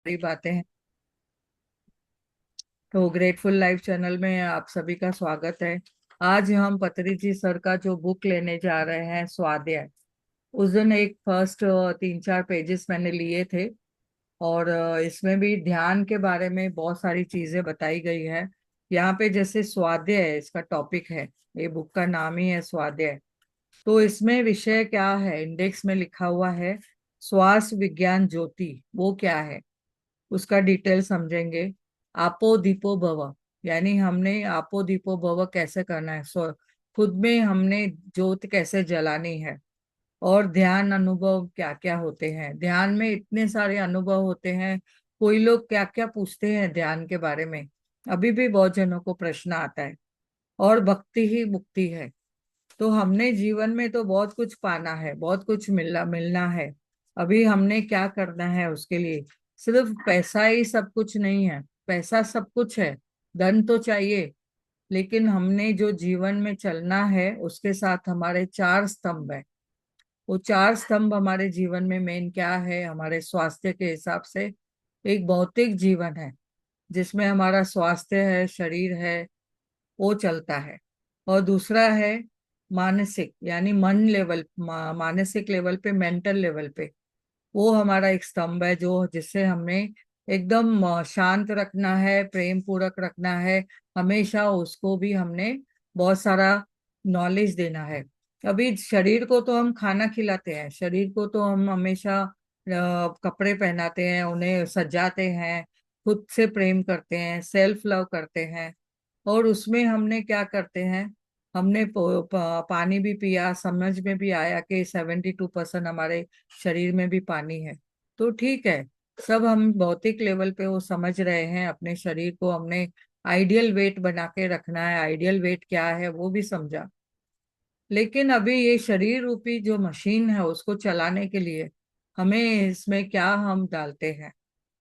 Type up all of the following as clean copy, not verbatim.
सारी बातें हैं। तो ग्रेटफुल लाइफ चैनल में आप सभी का स्वागत है। आज हम पतरी जी सर का जो बुक लेने जा रहे हैं, स्वाध्याय। उस दिन एक फर्स्ट 3-4 पेजेस मैंने लिए थे। और इसमें भी ध्यान के बारे में बहुत सारी चीजें बताई गई है। यहाँ पे जैसे स्वाध्याय है, इसका टॉपिक है। ये बुक का नाम ही है स्वाध्याय। तो इसमें विषय क्या है, इंडेक्स में लिखा हुआ है श्वास विज्ञान ज्योति। वो क्या है उसका डिटेल समझेंगे। आपो दीपो भव, यानी हमने आपो दीपो भव कैसे करना है, सो खुद में हमने ज्योत कैसे जलानी है। और ध्यान अनुभव क्या क्या होते हैं, ध्यान में इतने सारे अनुभव होते हैं। कोई लोग क्या क्या पूछते हैं ध्यान के बारे में, अभी भी बहुत जनों को प्रश्न आता है। और भक्ति ही मुक्ति है। तो हमने जीवन में तो बहुत कुछ पाना है, बहुत कुछ मिलना मिलना है। अभी हमने क्या करना है उसके लिए। सिर्फ पैसा ही सब कुछ नहीं है। पैसा सब कुछ है, धन तो चाहिए। लेकिन हमने जो जीवन में चलना है उसके साथ हमारे 4 स्तंभ है। वो 4 स्तंभ हमारे जीवन में मेन क्या है, हमारे स्वास्थ्य के हिसाब से एक भौतिक जीवन है जिसमें हमारा स्वास्थ्य है, शरीर है, वो चलता है। और दूसरा है मानसिक, यानी मन लेवल, मानसिक लेवल पे, मेंटल लेवल पे। वो हमारा एक स्तंभ है जो जिससे हमें एकदम शांत रखना है, प्रेम पूर्वक रखना है। हमेशा उसको भी हमने बहुत सारा नॉलेज देना है। अभी शरीर को तो हम खाना खिलाते हैं, शरीर को तो हम हमेशा कपड़े पहनाते हैं, उन्हें सजाते हैं, खुद से प्रेम करते हैं, सेल्फ लव करते हैं। और उसमें हमने क्या करते हैं, हमने पानी भी पिया, समझ में भी आया कि 72% हमारे शरीर में भी पानी है। तो ठीक है, सब हम भौतिक लेवल पे वो समझ रहे हैं। अपने शरीर को हमने आइडियल वेट बना के रखना है, आइडियल वेट क्या है वो भी समझा। लेकिन अभी ये शरीर रूपी जो मशीन है उसको चलाने के लिए हमें इसमें क्या हम डालते हैं,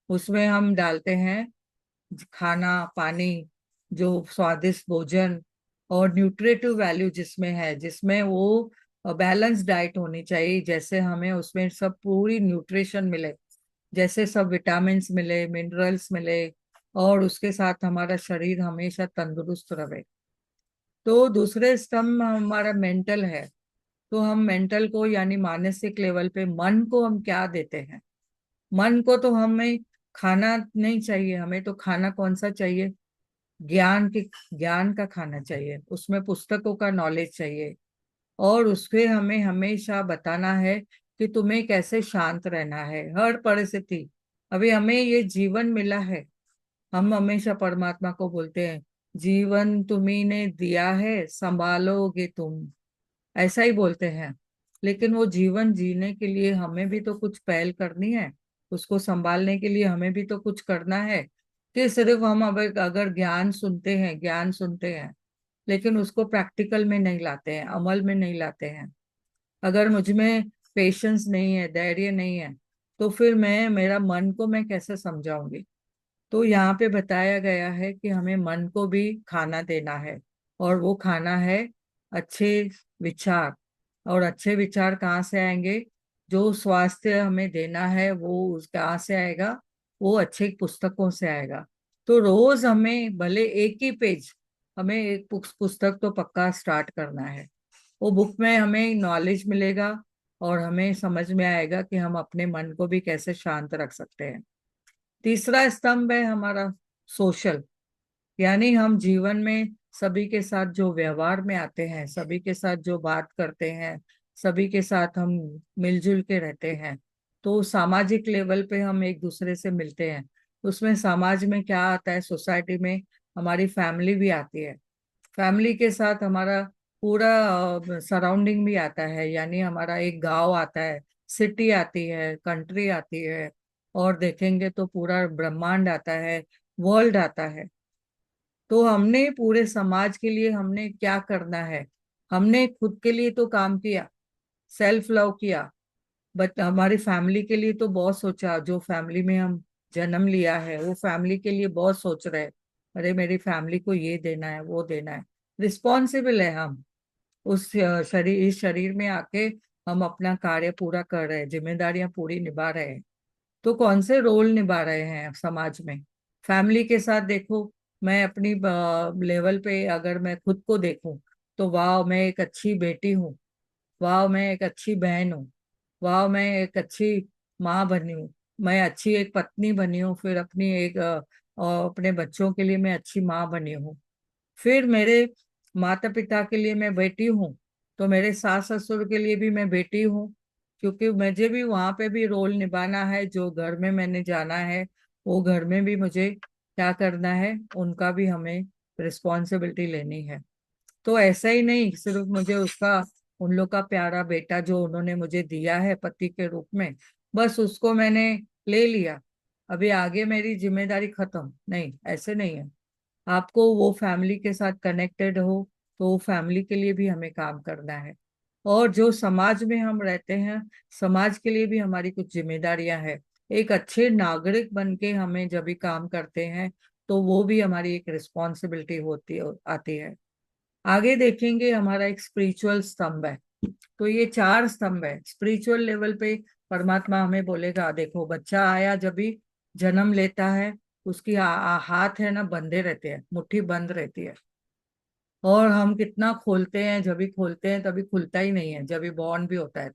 उसमें हम डालते हैं खाना, पानी, जो स्वादिष्ट भोजन और न्यूट्रिटिव वैल्यू जिसमें है, जिसमें वो बैलेंस डाइट होनी चाहिए। जैसे हमें उसमें सब पूरी न्यूट्रिशन मिले, जैसे सब विटामिन्स मिले, मिनरल्स मिले, और उसके साथ हमारा शरीर हमेशा तंदुरुस्त रहे। तो दूसरे स्तंभ हमारा मेंटल है। तो हम मेंटल को यानी मानसिक लेवल पे मन को हम क्या देते हैं। मन को तो हमें खाना नहीं चाहिए, हमें तो खाना कौन सा चाहिए, ज्ञान के, ज्ञान का खाना चाहिए, उसमें पुस्तकों का नॉलेज चाहिए। और उसके हमें हमेशा बताना है कि तुम्हें कैसे शांत रहना है हर परिस्थिति। अभी हमें ये जीवन मिला है, हम हमेशा परमात्मा को बोलते हैं जीवन तुम्ही ने दिया है, संभालोगे तुम, ऐसा ही बोलते हैं। लेकिन वो जीवन जीने के लिए हमें भी तो कुछ पहल करनी है, उसको संभालने के लिए हमें भी तो कुछ करना है। कि सिर्फ हम अब अगर ज्ञान सुनते हैं, ज्ञान सुनते हैं, लेकिन उसको प्रैक्टिकल में नहीं लाते हैं, अमल में नहीं लाते हैं। अगर मुझ में पेशेंस नहीं है, धैर्य नहीं है, तो फिर मैं मेरा मन को मैं कैसे समझाऊंगी। तो यहाँ पे बताया गया है कि हमें मन को भी खाना देना है। और वो खाना है अच्छे विचार। और अच्छे विचार कहाँ से आएंगे, जो स्वास्थ्य हमें देना है वो उस कहाँ से आएगा, वो अच्छे पुस्तकों से आएगा। तो रोज हमें भले एक ही पेज, हमें एक पुस्तक तो पक्का स्टार्ट करना है। वो बुक में हमें नॉलेज मिलेगा और हमें समझ में आएगा कि हम अपने मन को भी कैसे शांत रख सकते हैं। तीसरा स्तंभ है हमारा सोशल, यानी हम जीवन में सभी के साथ जो व्यवहार में आते हैं, सभी के साथ जो बात करते हैं, सभी के साथ हम मिलजुल के रहते हैं। तो सामाजिक लेवल पे हम एक दूसरे से मिलते हैं। उसमें समाज में क्या आता है, सोसाइटी में हमारी फैमिली भी आती है। फैमिली के साथ हमारा पूरा सराउंडिंग भी आता है, यानी हमारा एक गांव आता है, सिटी आती है, कंट्री आती है, और देखेंगे तो पूरा ब्रह्मांड आता है, वर्ल्ड आता है। तो हमने पूरे समाज के लिए हमने क्या करना है, हमने खुद के लिए तो काम किया, सेल्फ लव किया। बट हमारी फैमिली के लिए तो बहुत सोचा, जो फैमिली में हम जन्म लिया है वो फैमिली के लिए बहुत सोच रहे हैं। अरे मेरी फैमिली को ये देना है, वो देना है। रिस्पॉन्सिबल है हम। उस इस शरीर में आके हम अपना कार्य पूरा कर रहे हैं, जिम्मेदारियां पूरी निभा रहे हैं। तो कौन से रोल निभा रहे हैं समाज में। फैमिली के साथ देखो, मैं अपनी लेवल पे अगर मैं खुद को देखूं तो वाह मैं एक अच्छी बेटी हूँ, वाह मैं एक अच्छी बहन हूँ, वाह मैं एक अच्छी माँ बनी हूँ, मैं अच्छी एक पत्नी बनी हूँ, फिर अपनी एक अपने बच्चों के लिए मैं अच्छी माँ बनी हूँ, फिर मेरे माता पिता के लिए मैं बेटी हूँ, तो मेरे सास ससुर के लिए भी मैं बेटी हूँ, क्योंकि मुझे भी वहां पे भी रोल निभाना है। जो घर में मैंने जाना है वो घर में भी मुझे क्या करना है, उनका भी हमें रिस्पॉन्सिबिलिटी लेनी है। तो ऐसा ही नहीं सिर्फ मुझे उसका, उन लोग का प्यारा बेटा जो उन्होंने मुझे दिया है पति के रूप में, बस उसको मैंने ले लिया, अभी आगे मेरी जिम्मेदारी खत्म, नहीं ऐसे नहीं है। आपको वो फैमिली के साथ कनेक्टेड हो तो वो फैमिली के लिए भी हमें काम करना है। और जो समाज में हम रहते हैं, समाज के लिए भी हमारी कुछ जिम्मेदारियां हैं। एक अच्छे नागरिक बन के हमें जब भी काम करते हैं तो वो भी हमारी एक रिस्पॉन्सिबिलिटी होती आती है। आगे देखेंगे हमारा एक स्पिरिचुअल स्तंभ है। तो ये चार स्तंभ है स्पिरिचुअल लेवल पे। परमात्मा हमें बोलेगा, देखो बच्चा आया जब भी जन्म लेता है, उसकी हाथ है ना बंधे रहते हैं, मुट्ठी बंद रहती है, और हम कितना खोलते हैं, जब भी खोलते हैं तभी खुलता ही नहीं है, जब भी बॉर्न भी होता है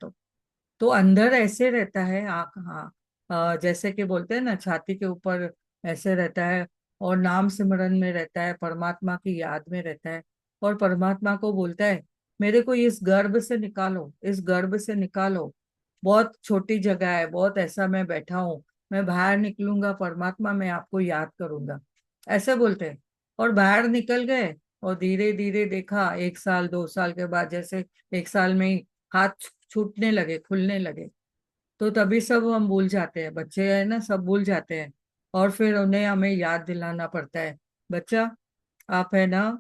तो अंदर ऐसे रहता है आँख, हाँ, जैसे कि बोलते हैं ना छाती के ऊपर ऐसे रहता है, और नाम सिमरन में रहता है, परमात्मा की याद में रहता है, और परमात्मा को बोलता है मेरे को इस गर्भ से निकालो, इस गर्भ से निकालो, बहुत छोटी जगह है, बहुत ऐसा मैं बैठा हूँ, मैं बाहर निकलूंगा परमात्मा, मैं आपको याद करूंगा, ऐसे बोलते हैं। और बाहर निकल गए, और धीरे धीरे देखा 1 साल 2 साल के बाद, जैसे 1 साल में ही हाथ छूटने लगे, खुलने लगे, तो तभी सब हम भूल जाते हैं, बच्चे है ना सब भूल जाते हैं। और फिर उन्हें हमें याद दिलाना पड़ता है, बच्चा आप है ना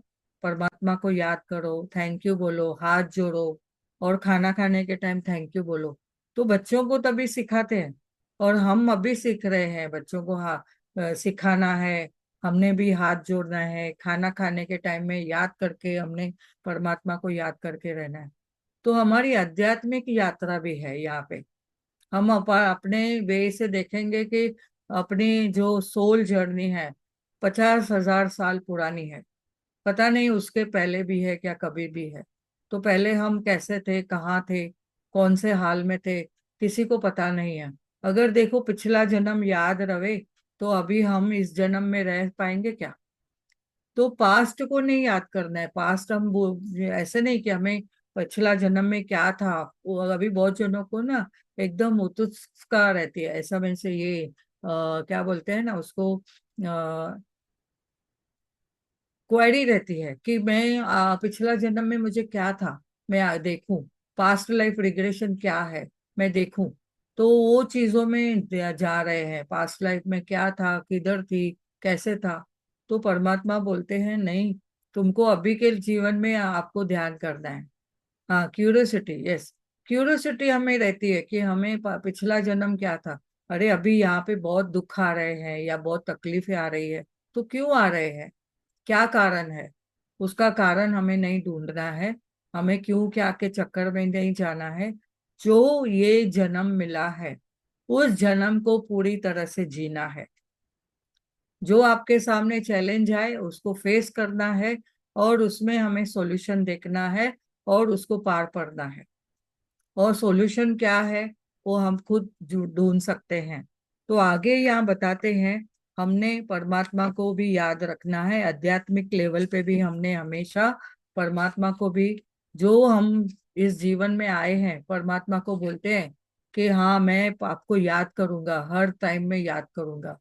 परमात्मा को याद करो, थैंक यू बोलो, हाथ जोड़ो, और खाना खाने के टाइम थैंक यू बोलो। तो बच्चों को तभी सिखाते हैं, और हम अभी सीख रहे हैं बच्चों को, हाँ, सिखाना है। हमने भी हाथ जोड़ना है, खाना खाने के टाइम में याद करके हमने परमात्मा को याद करके रहना है। तो हमारी आध्यात्मिक यात्रा भी है यहाँ पे। हम अपने वे से देखेंगे कि अपनी जो सोल जर्नी है 50,000 साल पुरानी है, पता नहीं उसके पहले भी है क्या, कभी भी है। तो पहले हम कैसे थे, कहाँ थे, कौन से हाल में थे, किसी को पता नहीं है। अगर देखो पिछला जन्म याद रहे तो अभी हम इस जन्म में रह पाएंगे क्या। तो पास्ट को नहीं याद करना है, पास्ट हम ऐसे नहीं कि हमें पिछला जन्म में क्या था। वो अभी बहुत जनों को ना एकदम उत्सुकता रहती है, ऐसा में से ये क्या बोलते हैं ना उसको, क्वेरी रहती है कि मैं पिछला जन्म में मुझे क्या था, मैं देखूं, पास्ट लाइफ रिग्रेशन क्या है, मैं देखूं। तो वो चीजों में जा रहे हैं, पास्ट लाइफ में क्या था, किधर थी, कैसे था। तो परमात्मा बोलते हैं नहीं, तुमको अभी के जीवन में आपको ध्यान करना है। हाँ, क्यूरियोसिटी, यस, क्यूरियोसिटी हमें रहती है कि हमें पिछला जन्म क्या था। अरे अभी यहाँ पे बहुत दुख आ रहे हैं या बहुत तकलीफें आ रही है, तो क्यों आ रहे हैं, क्या कारण है, उसका कारण हमें नहीं ढूंढना है। हमें क्यों क्या के चक्कर में नहीं जाना है। जो ये जन्म मिला है उस जन्म को पूरी तरह से जीना है। जो आपके सामने चैलेंज आए उसको फेस करना है, और उसमें हमें सॉल्यूशन देखना है, और उसको पार पड़ना है। और सॉल्यूशन क्या है वो हम खुद ढूंढ सकते हैं। तो आगे यहाँ बताते हैं, हमने परमात्मा को भी याद रखना है, आध्यात्मिक लेवल पे भी हमने हमेशा परमात्मा को भी, जो हम इस जीवन में आए हैं परमात्मा को बोलते हैं कि हाँ मैं आपको याद करूंगा, हर टाइम में याद करूंगा।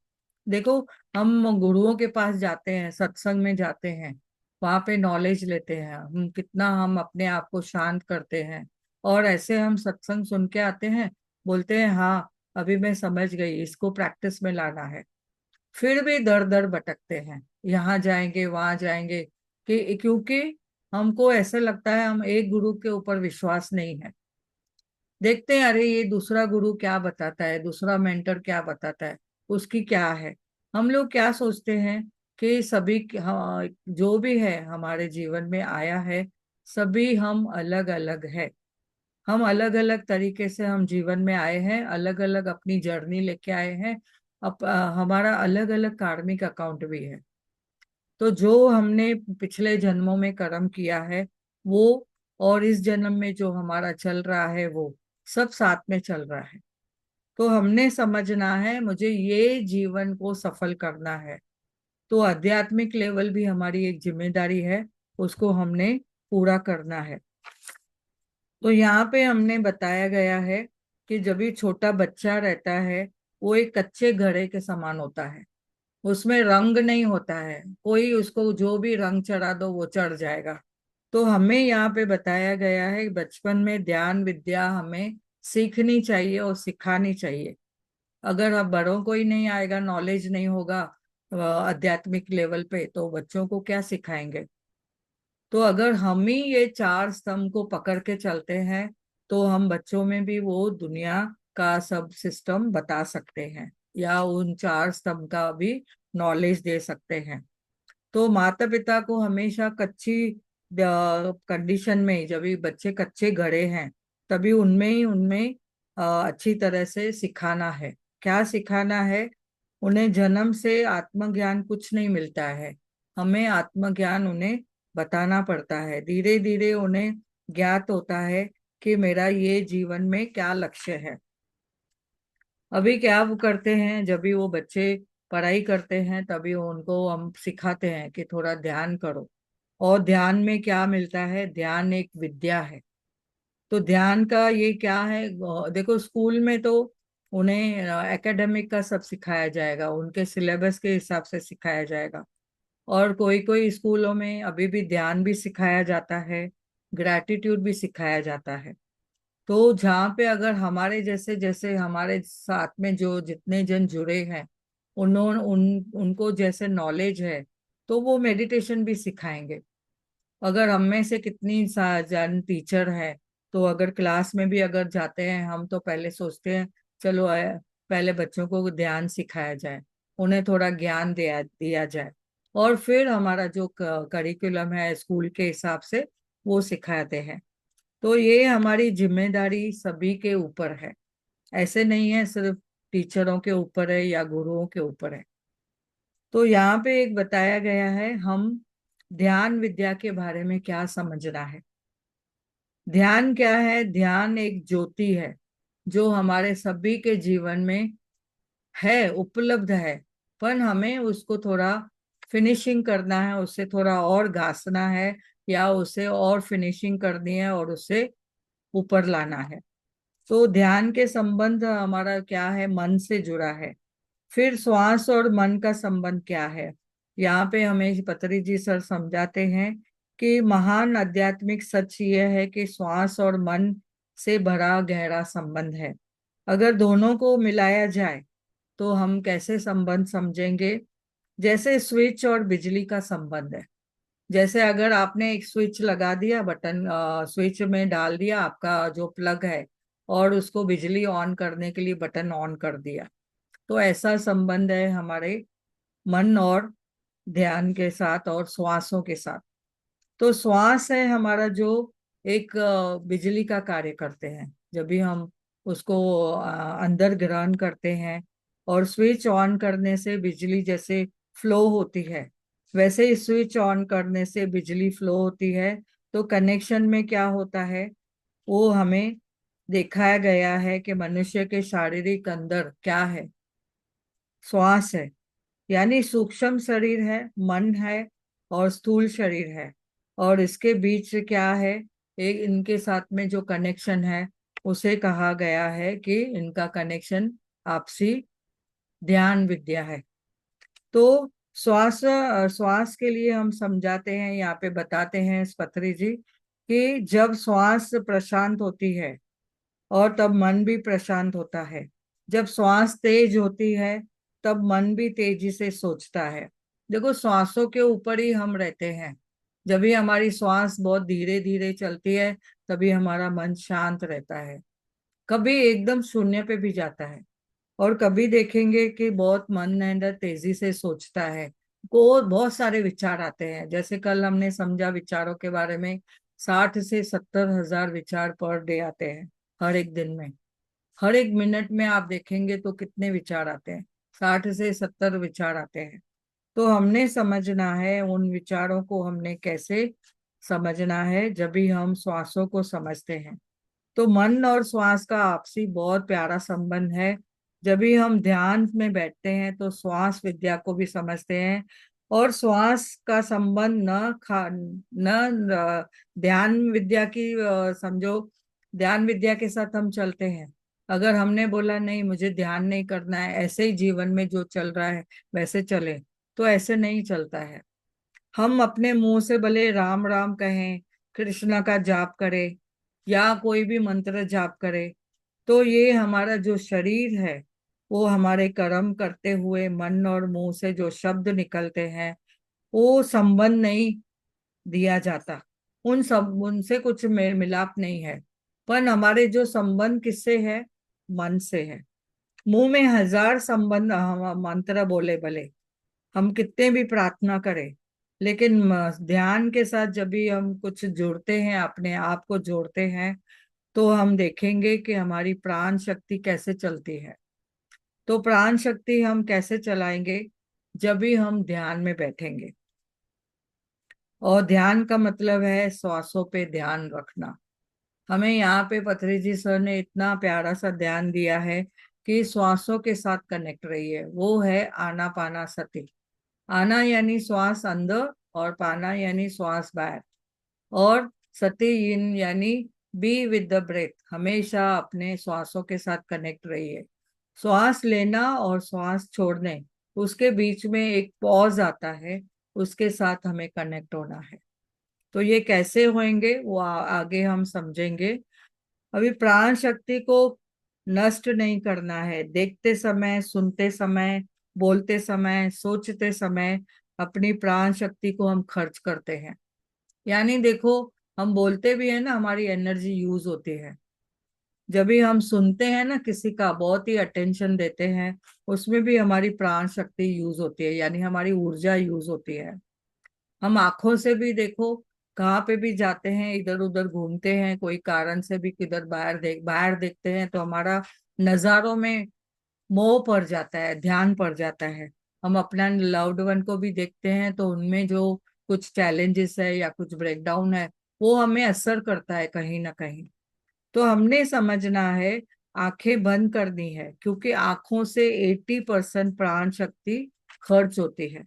देखो, हम गुरुओं के पास जाते हैं, सत्संग में जाते हैं, वहां पे नॉलेज लेते हैं, हम कितना हम अपने आप को शांत करते हैं, और ऐसे हम सत्संग सुन के आते हैं, बोलते हैं हाँ अभी मैं समझ गई, इसको प्रैक्टिस में लाना है। फिर भी दर दर भटकते हैं, यहाँ जाएंगे वहां जाएंगे, कि क्योंकि हमको ऐसे लगता है हम एक गुरु के ऊपर विश्वास नहीं है। देखते हैं अरे ये दूसरा गुरु क्या बताता है, दूसरा मेंटर क्या बताता है, उसकी क्या है। हम लोग क्या सोचते हैं कि सभी हाँ, जो भी है हमारे जीवन में आया है, सभी हम अलग अलग है। हम अलग अलग तरीके से हम जीवन में आए हैं, अलग अलग अपनी जर्नी लेके आए हैं। हमारा अलग अलग कार्मिक अकाउंट भी है। तो जो हमने पिछले जन्मों में कर्म किया है वो, और इस जन्म में जो हमारा चल रहा है वो सब साथ में चल रहा है। तो हमने समझना है मुझे ये जीवन को सफल करना है। तो आध्यात्मिक लेवल भी हमारी एक जिम्मेदारी है, उसको हमने पूरा करना है। तो यहाँ पे हमने बताया गया है कि जब भी छोटा बच्चा रहता है वो एक कच्चे घड़े के समान होता है। उसमें रंग नहीं होता है, कोई उसको जो भी रंग चढ़ा दो वो चढ़ जाएगा। तो हमें यहाँ पे बताया गया है कि बचपन में ध्यान विद्या हमें सीखनी चाहिए और सिखानी चाहिए। अगर अब बड़ों को ही नहीं आएगा, नॉलेज नहीं होगा आध्यात्मिक लेवल पे, तो बच्चों को क्या सिखाएंगे। तो अगर हम ही ये चार स्तंभ को पकड़ के चलते हैं तो हम बच्चों में भी वो दुनिया का सब सिस्टम बता सकते हैं, या उन चार स्तंभ का भी नॉलेज दे सकते हैं। तो माता पिता को हमेशा कच्ची कंडीशन में, जब भी बच्चे कच्चे घड़े हैं तभी उनमें अच्छी तरह से सिखाना है। क्या सिखाना है? उन्हें जन्म से आत्मज्ञान कुछ नहीं मिलता है, हमें आत्मज्ञान उन्हें बताना पड़ता है। धीरे धीरे उन्हें ज्ञात होता है कि मेरा ये जीवन में क्या लक्ष्य है। अभी क्या वो करते हैं, जब भी वो बच्चे पढ़ाई करते हैं तभी उनको हम सिखाते हैं कि थोड़ा ध्यान करो। और ध्यान में क्या मिलता है? ध्यान एक विद्या है। तो ध्यान का ये क्या है, देखो स्कूल में तो उन्हें एकेडमिक का सब सिखाया जाएगा, उनके सिलेबस के हिसाब से सिखाया जाएगा। और कोई कोई स्कूलों में अभी भी ध्यान भी सिखाया जाता है, ग्रैटिट्यूड भी सिखाया जाता है। तो जहाँ पे अगर हमारे जैसे, जैसे हमारे साथ में जो जितने जन जुड़े हैं उन्होंने उनको जैसे नॉलेज है तो वो मेडिटेशन भी सिखाएंगे। अगर हम में से कितनी जन टीचर है, तो अगर क्लास में भी अगर जाते हैं हम तो पहले सोचते हैं चलो पहले बच्चों को ध्यान सिखाया जाए, उन्हें थोड़ा ज्ञान दिया दिया जाए, और फिर हमारा जो करिकुलम है स्कूल के हिसाब से वो सिखाते हैं। तो ये हमारी जिम्मेदारी सभी के ऊपर है, ऐसे नहीं है सिर्फ टीचरों के ऊपर है या गुरुओं के ऊपर है। तो यहाँ पे एक बताया गया है हम ध्यान विद्या के बारे में क्या समझना है। ध्यान क्या है? ध्यान एक ज्योति है जो हमारे सभी के जीवन में है, उपलब्ध है। पर हमें उसको थोड़ा फिनिशिंग करना है, उससे थोड़ा और घासना है, या उसे और फिनिशिंग करनी है और उसे ऊपर लाना है। तो ध्यान के संबंध हमारा क्या है? मन से जुड़ा है। फिर श्वास और मन का संबंध क्या है? यहाँ पे हमें पतरी जी सर समझाते हैं कि महान आध्यात्मिक सच यह है कि श्वास और मन से भरा गहरा संबंध है। अगर दोनों को मिलाया जाए तो हम कैसे संबंध समझेंगे? जैसे स्विच और बिजली का संबंध है। जैसे अगर आपने एक स्विच लगा दिया, बटन स्विच में डाल दिया आपका जो प्लग है, और उसको बिजली ऑन करने के लिए बटन ऑन कर दिया, तो ऐसा संबंध है हमारे मन और ध्यान के साथ और श्वासों के साथ। तो श्वास है हमारा जो एक बिजली का कार्य करते हैं। जब भी हम उसको अंदर ग्रहण करते हैं और स्विच ऑन करने से बिजली जैसे फ्लो होती है, वैसे ही स्विच ऑन करने से बिजली फ्लो होती है। तो कनेक्शन में क्या होता है वो हमें दिखाया गया है कि मनुष्य के शारीरिक अंदर क्या है? श्वास है। यानी सूक्ष्म शरीर है, मन है, और स्थूल शरीर है। और इसके बीच क्या है? एक इनके साथ में जो कनेक्शन है उसे कहा गया है कि इनका कनेक्शन आपसी ध्यान विद्या है। तो श्वास के लिए हम समझाते हैं, यहाँ पे बताते हैं पत्री जी कि जब श्वास प्रशांत होती है और तब मन भी प्रशांत होता है। जब श्वास तेज होती है तब मन भी तेजी से सोचता है। देखो श्वासों के ऊपर ही हम रहते हैं। जब भी हमारी श्वास बहुत धीरे धीरे चलती है तभी हमारा मन शांत रहता है। कभी एकदम शून्य पे भी जाता है, और कभी देखेंगे कि बहुत मन अंदर तेजी से सोचता है, को बहुत सारे विचार आते हैं। जैसे कल हमने समझा विचारों के बारे में 60 से 70 हजार विचार पर डे आते हैं, हर एक दिन में। हर एक मिनट में आप देखेंगे तो कितने विचार आते हैं, 60 से 70 विचार आते हैं। तो हमने समझना है उन विचारों को, हमने कैसे समझना है, जब भी हम श्वासों को समझते हैं। तो मन और श्वास का आपसी बहुत प्यारा संबंध है। जब भी हम ध्यान में बैठते हैं तो श्वास विद्या को भी समझते हैं। और श्वास का संबंध न ध्यान विद्या की समझो, ध्यान विद्या के साथ हम चलते हैं। अगर हमने बोला नहीं मुझे ध्यान नहीं करना है, ऐसे ही जीवन में जो चल रहा है वैसे चले, तो ऐसे नहीं चलता है। हम अपने मुंह से भले राम राम कहें, कृष्ण का जाप करें, या कोई भी मंत्र जाप करे, तो ये हमारा जो शरीर है, वो हमारे कर्म करते हुए मन और मुंह से जो शब्द निकलते हैं, वो संबंध नहीं दिया जाता। उनसे कुछ मिलाप नहीं है। पर हमारे जो संबंध किससे है, मन से है। मुंह में हजार संबंध हम मंत्र बोले भले, हम कितने भी प्रार्थना करें, लेकिन ध्यान के साथ जब भी हम कुछ जुड़ते हैं, अपने आप को जोड़ते हैं, तो हम देखेंगे कि हमारी प्राण शक्ति कैसे चलती है। तो प्राण शक्ति हम कैसे चलाएंगे, जब भी हम ध्यान में बैठेंगे। और ध्यान का मतलब है श्वासों पे ध्यान रखना। हमें यहाँ पे पथरी जी सर ने इतना प्यारा सा ध्यान दिया है कि श्वासों के साथ कनेक्ट रहिए, वो है आनापाना सती। आना यानी श्वास अंदर, और पाना यानी श्वास बाहर, और सती इन यानी बी विद द ब्रेथ। हमेशा अपने श्वासों के साथ कनेक्ट रहिए। श्वास लेना और श्वास छोड़ने, उसके बीच में एक पॉज आता है, उसके साथ हमें कनेक्ट होना है। तो ये कैसे होंगे वो आगे हम समझेंगे। अभी प्राण शक्ति को नष्ट नहीं करना है। देखते समय, सुनते समय, बोलते समय, सोचते समय अपनी प्राण शक्ति को हम खर्च करते हैं। यानी देखो, हम बोलते भी है ना, हमारी एनर्जी यूज होती है। जब भी हम सुनते हैं ना, किसी का बहुत ही अटेंशन देते हैं, उसमें भी हमारी प्राण शक्ति यूज होती है, यानी हमारी ऊर्जा यूज होती है। हम आंखों से भी देखो, कहाँ पे भी जाते हैं, इधर उधर घूमते हैं, कोई कारण से भी किधर बाहर देखते हैं, तो हमारा नजारों में मोह पड़ जाता है, ध्यान पड़ जाता है। हम अपना लव्ड वन को भी देखते हैं, तो उनमें जो कुछ चैलेंजेस है या कुछ ब्रेकडाउन है, वो हमें असर करता है कहीं ना कहीं। तो हमने समझना है, आंखें बंद करनी है, क्योंकि आंखों से 80% प्राण शक्ति खर्च होती है।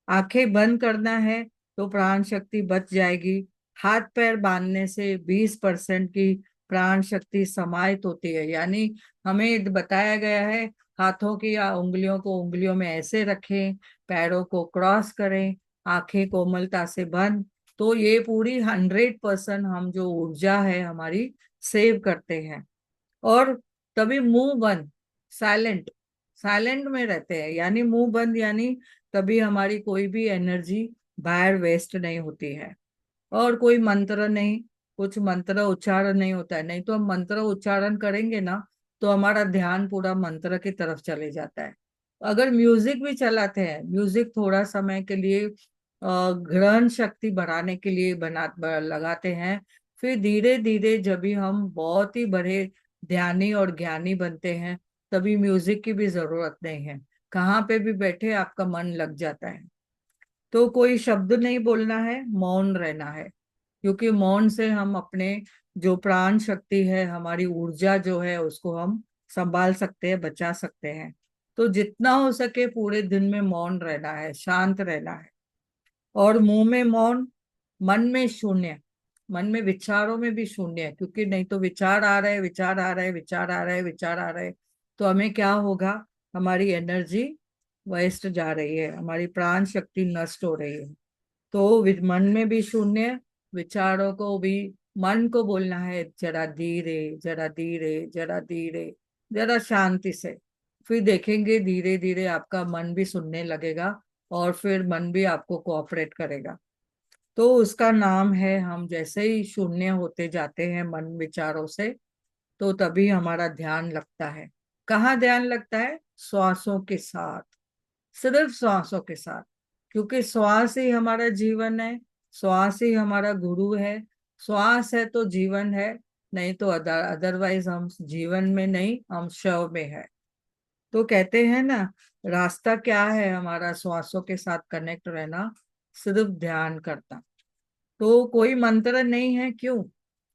आंखें बंद करना है तो प्राण शक्ति बच जाएगी। हाथ पैर बांधने से 20% की प्राण शक्ति समाहित होती है। यानी हमें बताया गया है, हाथों की या उंगलियों को उंगलियों में ऐसे रखें, पैरों को क्रॉस करें, आंखें कोमलता से बंद। तो ये पूरी 100% हम जो ऊर्जा है हमारी सेव करते हैं। और तभी मुंह बंद, साइलेंट, साइलेंट में रहते हैं, यानी मुंह बंद, यानी तभी हमारी कोई भी एनर्जी बाहर वेस्ट नहीं होती है। और कोई मंत्र नहीं, कुछ मंत्र उच्चारण नहीं होता है। नहीं तो हम मंत्र उच्चारण करेंगे ना, तो हमारा ध्यान पूरा मंत्र की तरफ चले जाता है। अगर म्यूजिक भी चलाते हैं, म्यूजिक थोड़ा समय के लिए ग्रहण शक्ति बढ़ाने के लिए लगाते हैं। फिर धीरे धीरे जब भी हम बहुत ही बड़े ध्यानी और ज्ञानी बनते हैं, तभी म्यूजिक की भी जरूरत नहीं है। कहाँ पे भी बैठे आपका मन लग जाता है। तो कोई शब्द नहीं बोलना है, मौन रहना है। क्योंकि मौन से हम अपने जो प्राण शक्ति है, हमारी ऊर्जा जो है, उसको हम संभाल सकते हैं, बचा सकते हैं। तो जितना हो सके पूरे दिन में मौन रहना है, शांत रहना है। और मुंह में मौन, मन में शून्य, मन में विचारों में भी शून्य, क्योंकि नहीं तो विचार आ रहे, विचार आ रहे, विचार आ रहे, विचार आ रहे, तो हमें क्या होगा, हमारी एनर्जी वेस्ट जा रही है, हमारी प्राण शक्ति नष्ट हो रही है। तो मन में भी शून्य, विचारों को भी, मन को बोलना है जरा धीरे, जरा धीरे, जरा धीरे, जरा शांति से। फिर देखेंगे धीरे धीरे आपका मन भी सुनने लगेगा, और फिर मन भी आपको कोऑपरेट करेगा। तो उसका नाम है, हम जैसे ही शून्य होते जाते हैं मन विचारों से, तो तभी हमारा ध्यान लगता है। कहाँ ध्यान लगता है? श्वासों के साथ, सिर्फ श्वासों के साथ। क्योंकि श्वास ही हमारा जीवन है, श्वास ही हमारा गुरु है। श्वास है तो जीवन है, नहीं तो अदरवाइज हम जीवन में नहीं, हम शव में है। तो कहते हैं ना, रास्ता क्या है हमारा श्वासों के साथ कनेक्ट रहना? सिर्फ ध्यान करना। तो कोई मंत्र नहीं है, क्यों?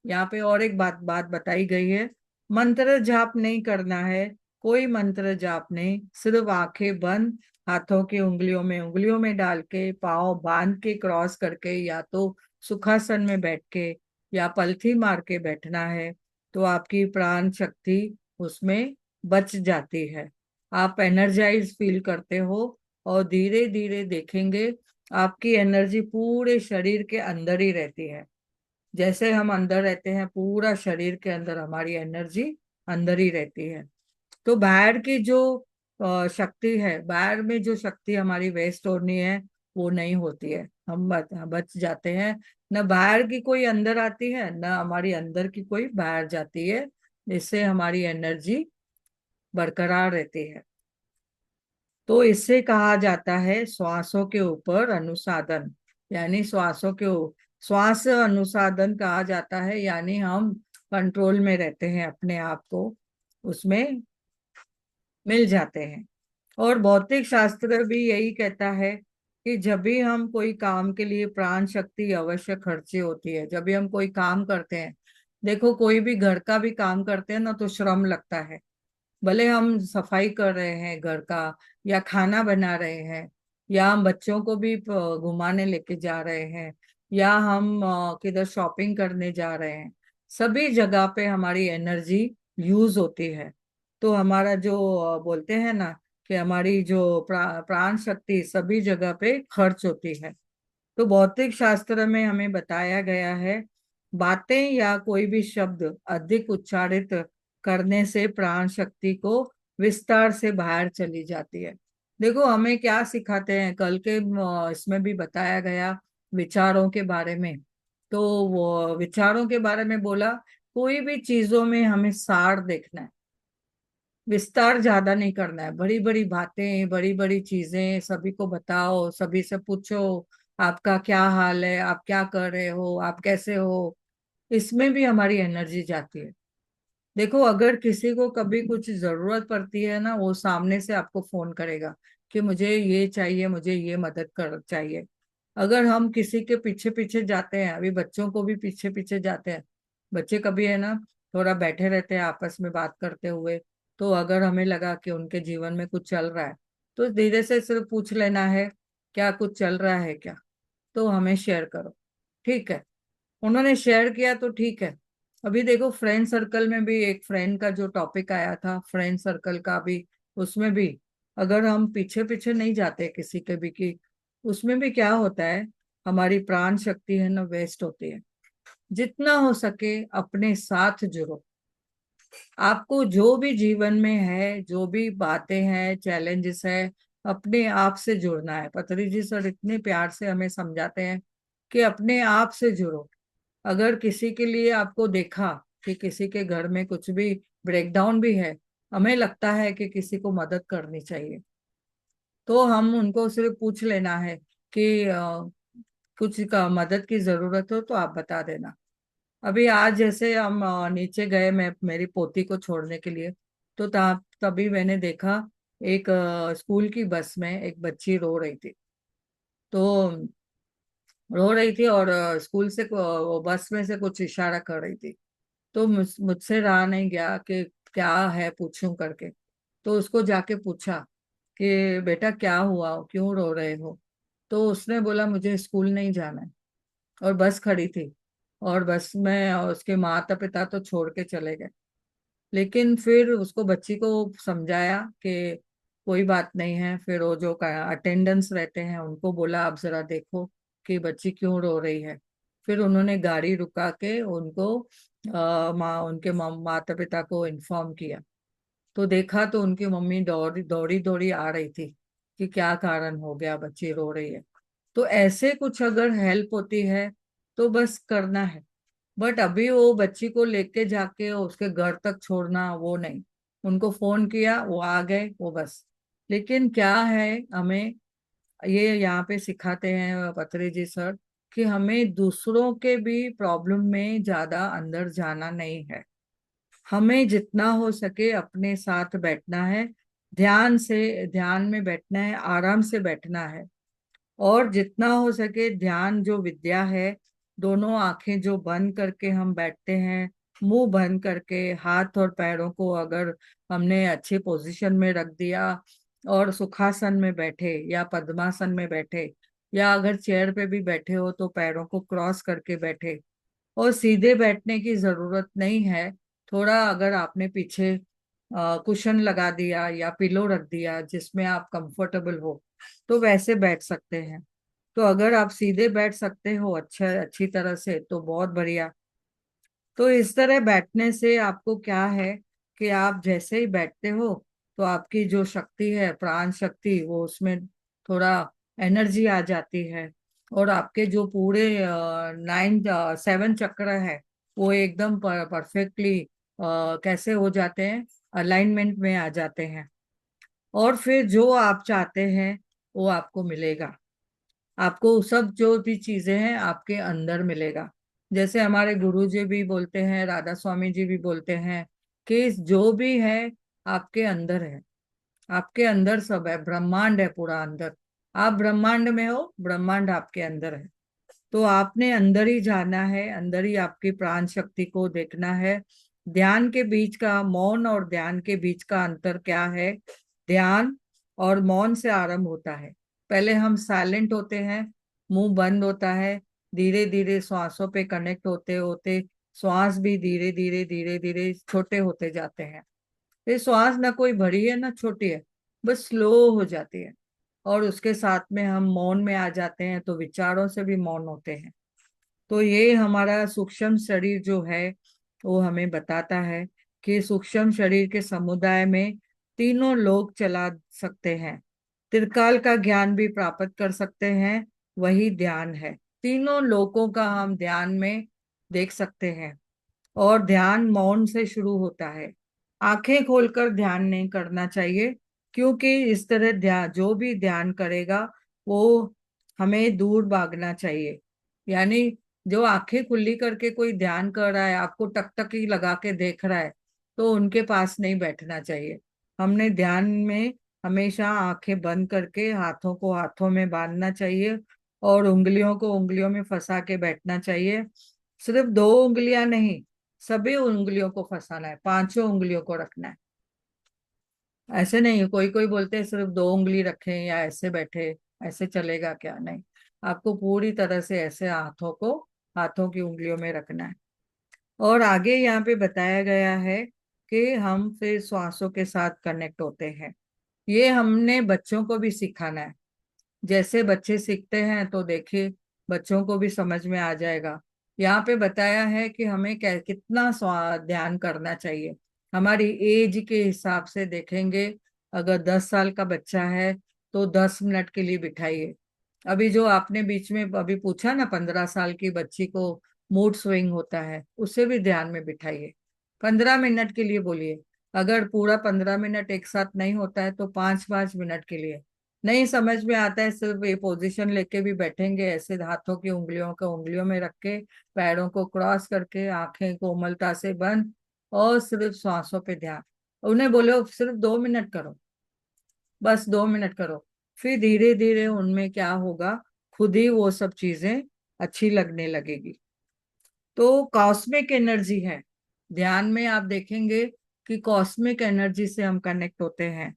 यहाँ पे और एक बात बात बताई गई है। मंत्र जाप नहीं करना है, कोई मंत्र जाप नहीं, सिर्फ आंखें बंद, हाथों की उंगलियों में डाल के, पाँव बांध के क्रॉस करके, या तो सुखासन में बैठ के, या पलथी मार के बैठना है। तो आपकी प्राण शक्ति उसमें बच जाती है, आप एनर्जाइज फील करते हो। और धीरे धीरे देखेंगे आपकी एनर्जी पूरे शरीर के अंदर ही रहती है। जैसे हम अंदर रहते हैं, पूरा शरीर के अंदर हमारी एनर्जी अंदर ही रहती है। तो बाहर की जो शक्ति है, बाहर में जो शक्ति हमारी वेस्ट होनी है, वो नहीं होती है, हम बच जाते हैं। न बाहर की कोई अंदर आती है, न हमारी अंदर की कोई बाहर जाती है। इससे हमारी एनर्जी बरकरार रहती है। तो इससे कहा जाता है श्वासों के ऊपर अनुसाधन, यानी श्वास अनुसाधन कहा जाता है, यानी हम कंट्रोल में रहते हैं, अपने आप को उसमें मिल जाते हैं। और भौतिक शास्त्र भी यही कहता है कि जब भी हम कोई काम के लिए प्राण शक्ति अवश्य खर्ची होती है, जब भी हम कोई काम करते हैं, देखो कोई भी घर का भी काम करते हैं ना, तो श्रम लगता है। भले हम सफाई कर रहे हैं घर का, या खाना बना रहे हैं, या हम बच्चों को भी घुमाने लेके जा रहे हैं, या हम किधर शॉपिंग करने जा रहे हैं, सभी जगह पे हमारी एनर्जी यूज होती है। तो हमारा जो बोलते हैं ना, कि हमारी जो प्राण शक्ति सभी जगह पे खर्च होती है। तो भौतिक शास्त्र में हमें बताया गया है, बातें या कोई भी शब्द अधिक उच्चारित करने से प्राण शक्ति को विस्तार से बाहर चली जाती है। देखो हमें क्या सिखाते हैं, कल के इसमें भी बताया गया विचारों के बारे में। तो वो विचारों के बारे में बोला, कोई भी चीजों में हमें सार देखना है, विस्तार ज्यादा नहीं करना है। बड़ी बड़ी बातें, बड़ी बड़ी चीजें सभी को बताओ, सभी से पूछो आपका क्या हाल है, आप क्या कर रहे हो, आप कैसे हो, इसमें भी हमारी एनर्जी जाती है। देखो अगर किसी को कभी कुछ जरूरत पड़ती है ना, वो सामने से आपको फोन करेगा कि मुझे ये चाहिए, मुझे ये मदद कर चाहिए। अगर हम किसी के पीछे पीछे जाते हैं, अभी बच्चों को भी पीछे पीछे जाते हैं, बच्चे कभी है ना थोड़ा बैठे रहते हैं आपस में बात करते हुए, तो अगर हमें लगा कि उनके जीवन में कुछ चल रहा है, तो धीरे से सिर्फ पूछ लेना है, क्या कुछ चल रहा है क्या? तो हमें शेयर करो, ठीक है? उन्होंने शेयर किया तो ठीक है। अभी देखो फ्रेंड सर्कल में भी एक फ्रेंड का जो टॉपिक आया था, फ्रेंड सर्कल का भी, उसमें भी अगर हम पीछे पीछे नहीं जाते किसी के भी की, उसमें भी क्या होता है, हमारी प्राण शक्ति है ना वेस्ट होती है। जितना हो सके अपने साथ जुड़ो। आपको जो भी जीवन में है, जो भी बातें हैं, चैलेंजेस है, अपने आप से जुड़ना है। पतरी जी सर इतने प्यार से हमें समझाते हैं कि अपने आप से जुड़ो। अगर किसी के लिए आपको देखा कि किसी के घर में कुछ भी ब्रेकडाउन भी है, हमें लगता है कि किसी को मदद करनी चाहिए, तो हम उनको सिर्फ पूछ लेना है कि कुछ का मदद की जरूरत हो तो आप बता देना। अभी आज जैसे हम नीचे गए, मैं मेरी पोती को छोड़ने के लिए, तो तभी मैंने देखा एक स्कूल की बस में एक बच्ची रो रही थी। तो रो रही थी और स्कूल से वो बस में से कुछ इशारा कर रही थी। तो मुझसे रहा नहीं गया कि क्या है पूछूं करके। तो उसको जाके पूछा कि बेटा क्या हुआ, क्यों रो रहे हो? तो उसने बोला मुझे स्कूल नहीं जाना है। और बस खड़ी थी, और बस में उसके माता पिता तो छोड़ के चले गए। लेकिन फिर उसको बच्ची को समझाया कि कोई बात नहीं है। फिर वो जो अटेंडेंस रहते हैं उनको बोला आप जरा देखो कि बच्ची क्यों रो रही है। फिर उन्होंने गाड़ी रुका के उनको उनके माता पिता को इन्फॉर्म किया। तो देखा तो उनकी मम्मी दौड़ी दौड़ी दौड़ी आ रही थी कि क्या कारण हो गया, बच्ची रो रही है। तो ऐसे कुछ अगर हेल्प होती है तो बस करना है। बट अभी वो बच्ची को लेके जाके उसके घर तक छोड़ना वो नहीं। उनको फोन किया, वो आ गए, वो बस। लेकिन क्या है, हमें ये यहाँ पे सिखाते हैं पत्री जी सर, कि हमें दूसरों के भी प्रॉब्लम में ज्यादा अंदर जाना नहीं है। हमें जितना हो सके अपने साथ बैठना है, ध्यान में बैठना है, आराम से बैठना है। और जितना हो सके ध्यान जो विद्या है, दोनों आंखें जो बंद करके हम बैठते हैं, मुंह बंद करके, हाथ और पैरों को अगर हमने अच्छी पोजीशन में रख दिया और सुखासन में बैठे या पद्मासन में बैठे, या अगर चेयर पे भी बैठे हो तो पैरों को क्रॉस करके बैठे। और सीधे बैठने की जरूरत नहीं है। थोड़ा अगर आपने पीछे कुशन लगा दिया या पिलो रख दिया जिसमें आप कंफर्टेबल हो, तो वैसे बैठ सकते हैं। तो अगर आप सीधे बैठ सकते हो अच्छी तरह से तो बहुत बढ़िया। तो इस तरह बैठने से आपको क्या है कि आप जैसे ही बैठते हो तो आपकी जो शक्ति है, प्राण शक्ति, वो उसमें थोड़ा एनर्जी आ जाती है। और आपके जो पूरे 7 चक्र है वो एकदम परफेक्टली कैसे हो जाते हैं, अलाइनमेंट में आ जाते हैं। और फिर जो आप चाहते हैं वो आपको मिलेगा। आपको सब जो भी चीजें हैं आपके अंदर मिलेगा। जैसे हमारे गुरु जी भी बोलते हैं, राधा स्वामी जी भी बोलते हैं कि जो भी है आपके अंदर है। आपके अंदर सब है, ब्रह्मांड है पूरा अंदर। आप ब्रह्मांड में हो, ब्रह्मांड आपके अंदर है। तो आपने अंदर ही जाना है, अंदर ही आपकी प्राण शक्ति को देखना है। ध्यान के बीच का, मौन और ध्यान के बीच का अंतर क्या है? ध्यान और मौन से आरंभ होता है। पहले हम साइलेंट होते हैं, मुंह बंद होता है, धीरे धीरे श्वासों पे कनेक्ट होते होते श्वास भी धीरे धीरे छोटे होते जाते हैं। फिर श्वास ना कोई बड़ी है ना छोटी है, बस स्लो हो जाती है। और उसके साथ में हम मौन में आ जाते हैं तो विचारों से भी मौन होते हैं। तो ये हमारा सूक्ष्म शरीर जो है वो हमें बताता है कि सूक्ष्म शरीर के समुदाय में तीनों लोग चला सकते हैं। त्रिकाल का ज्ञान भी प्राप्त कर सकते हैं, वही ध्यान है। तीनों लोकों का हम ध्यान में देख सकते हैं। और ध्यान मौन से शुरू होता है। आंखें खोलकर ध्यान नहीं करना चाहिए, क्योंकि इस तरह ध्यान, जो भी ध्यान करेगा वो हमें दूर भागना चाहिए। यानी जो आंखें खुली करके कोई ध्यान कर रहा है, आपको टकटकी लगा के देख रहा है, तो उनके पास नहीं बैठना चाहिए। हमने ध्यान में हमेशा आंखें बंद करके हाथों को हाथों में बांधना चाहिए और उंगलियों को उंगलियों में फंसा के बैठना चाहिए। सिर्फ 2 उंगलियां नहीं, सभी उंगलियों को फंसाना है, पांचों उंगलियों को रखना है। ऐसे नहीं, कोई कोई बोलते हैं सिर्फ 2 उंगली रखें या ऐसे बैठे, ऐसे चलेगा क्या? नहीं, आपको पूरी तरह से ऐसे हाथों को हाथों की उंगलियों में रखना है। और आगे यहाँ पे बताया गया है कि हम फिर श्वासों के साथ कनेक्ट होते हैं। ये हमने बच्चों को भी सिखाना है। जैसे बच्चे सीखते हैं तो देखिए बच्चों को भी समझ में आ जाएगा। यहाँ पे बताया है कि हमें कितना ध्यान करना चाहिए। हमारी एज के हिसाब से देखेंगे, अगर 10 साल का बच्चा है तो 10 मिनट के लिए बिठाइए। अभी जो आपने बीच में अभी पूछा ना, 15 साल की बच्ची को मूड स्विंग होता है, उसे भी ध्यान में बिठाइए। 15 मिनट के लिए बोलिए। अगर पूरा 15 मिनट एक साथ नहीं होता है तो 5-5 मिनट के लिए। नहीं समझ में आता है, सिर्फ ये पोजीशन लेके भी बैठेंगे, ऐसे हाथों की उंगलियों को उंगलियों में रख के, पैरों को क्रॉस करके, आंखें कोमलता से बंद, और सिर्फ श्वासों पे ध्यान। उन्हें बोलो सिर्फ 2 मिनट करो, बस 2 मिनट करो। फिर धीरे धीरे उनमें क्या होगा, खुद ही वो सब चीजें अच्छी लगने लगेगी। तो कॉस्मिक एनर्जी है ध्यान में। आप देखेंगे कि कॉस्मिक एनर्जी से हम कनेक्ट होते हैं।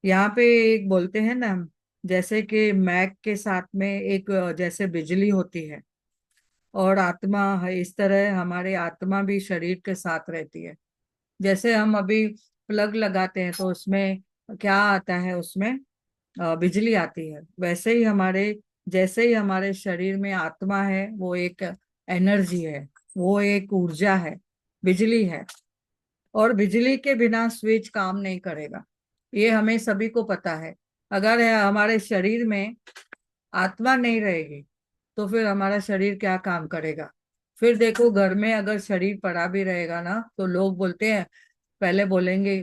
यहाँ पे एक बोलते हैं ना, जैसे कि मैग के साथ में एक जैसे बिजली होती है और आत्मा है, इस तरह हमारे आत्मा भी शरीर के साथ रहती है। जैसे हम अभी प्लग लगाते हैं तो उसमें क्या आता है, उसमें बिजली आती है। वैसे ही जैसे ही हमारे शरीर में आत्मा है, वो एक एनर्जी है, वो एक ऊर्जा है, बिजली है। और बिजली के बिना स्विच काम नहीं करेगा, ये हमें सभी को पता है। अगर हमारे शरीर में आत्मा नहीं रहेगी तो फिर हमारा शरीर क्या काम करेगा? फिर देखो घर में अगर शरीर पड़ा भी रहेगा ना तो लोग बोलते हैं, पहले बोलेंगे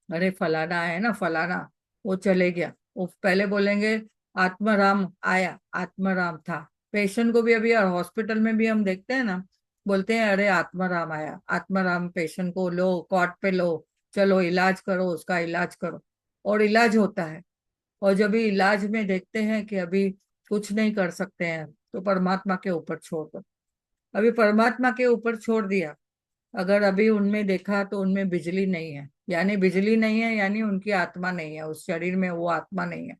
अरे फलाना है ना, फलाना वो चले गया। वो पहले बोलेंगे आत्माराम आया, आत्माराम था। पेशेंट को भी अभी हॉस्पिटल में भी हम देखते हैं ना, बोलते हैं अरे आत्माराम आया, आत्माराम पेशेंट को लो कॉट पे लो, चलो इलाज करो, उसका इलाज करो। और इलाज होता है। और जब भी इलाज में देखते हैं कि अभी कुछ नहीं कर सकते हैं, तो परमात्मा के ऊपर छोड़ दो। अभी परमात्मा के ऊपर छोड़ दिया। अगर अभी उनमें देखा तो उनमें बिजली नहीं है, यानी बिजली नहीं है, यानी उनकी आत्मा नहीं है, उस शरीर में वो आत्मा नहीं है।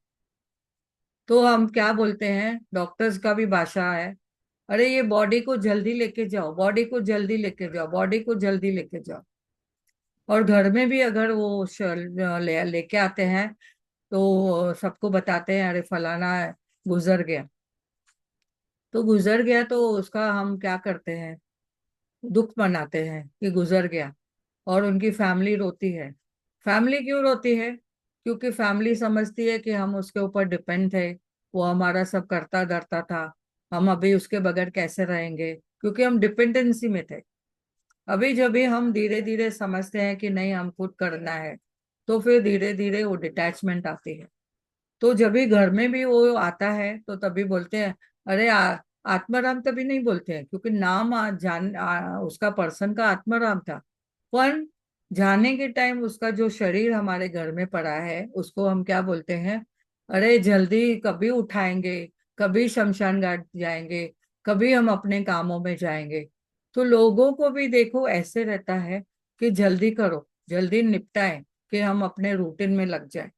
तो हम क्या बोलते हैं, डॉक्टर्स का भी भाषा है, अरे ये बॉडी को जल्दी लेके जाओ, बॉडी को जल्दी लेके जाओ, बॉडी को जल्दी लेके जाओ। और घर में भी अगर वो लेके आते हैं, तो सबको बताते हैं अरे फलाना गुजर गया। तो गुजर गया तो उसका हम क्या करते हैं, दुख मनाते हैं कि गुजर गया। और उनकी फैमिली रोती है। फैमिली क्यों रोती है? क्योंकि फैमिली समझती है कि हम उसके ऊपर डिपेंड थे, वो हमारा सब करता धरता था, हम अभी उसके बगैर कैसे रहेंगे, क्योंकि हम डिपेंडेंसी में थे। अभी जब भी हम धीरे धीरे समझते हैं कि नहीं हम खुद करना है, तो फिर धीरे धीरे वो डिटैचमेंट आती है। तो जब भी घर में भी वो आता है तो तभी बोलते हैं अरे आत्माराम। तभी नहीं बोलते हैं क्योंकि नाम उसका पर्सन का आत्माराम था। पर जाने के टाइम उसका जो शरीर हमारे घर में पड़ा है, उसको हम क्या बोलते हैं, अरे जल्दी कभी उठाएंगे, कभी शमशान घाट जाएंगे, कभी हम अपने कामों में जाएंगे। तो लोगों को भी देखो ऐसे रहता है कि जल्दी करो, जल्दी निपटाएं, कि हम अपने रूटीन में लग जाए।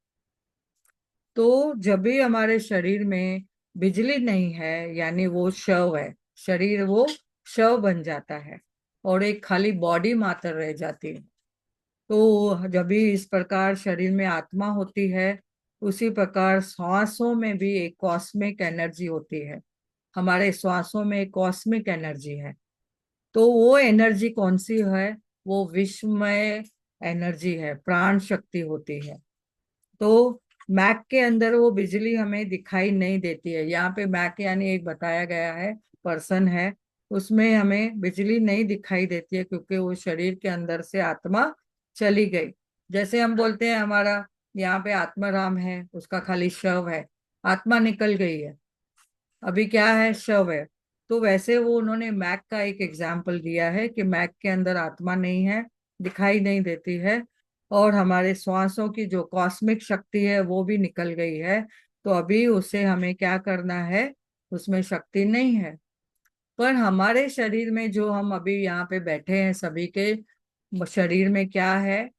तो जब भी हमारे शरीर में बिजली नहीं है, यानी वो शव है, शरीर वो शव बन जाता है, और एक खाली बॉडी मात्र रह जाती है। तो जब भी इस प्रकार शरीर में आत्मा होती है, उसी प्रकार श्वासों में भी एक कॉस्मिक एनर्जी होती है। हमारे श्वासों में एक कॉस्मिक एनर्जी है। तो वो एनर्जी कौन सी है? वो विश्वमय एनर्जी है, प्राण शक्ति होती है। तो मैक के अंदर वो बिजली हमें दिखाई नहीं देती है। यहाँ पे मैक यानी एक बताया गया है, पर्सन है, उसमें हमें बिजली नहीं दिखाई देती है, क्योंकि वो शरीर के अंदर से आत्मा चली गई। जैसे हम बोलते हैं हमारा यहाँ पे आत्माराम है, उसका खाली शव है, आत्मा निकल गई है, अभी क्या है, शव है। तो वैसे वो उन्होंने मैक का एक एग्जाम्पल दिया है कि मैक के अंदर आत्मा नहीं है, दिखाई नहीं देती है, और हमारे श्वासों की जो कॉस्मिक शक्ति है वो भी निकल गई है। तो अभी उसे हमें क्या करना है, उसमें शक्ति नहीं है। पर हमारे शरीर में जो हम अभी यहाँ पे बैठे हैं, सभी के शरीर में क्या है,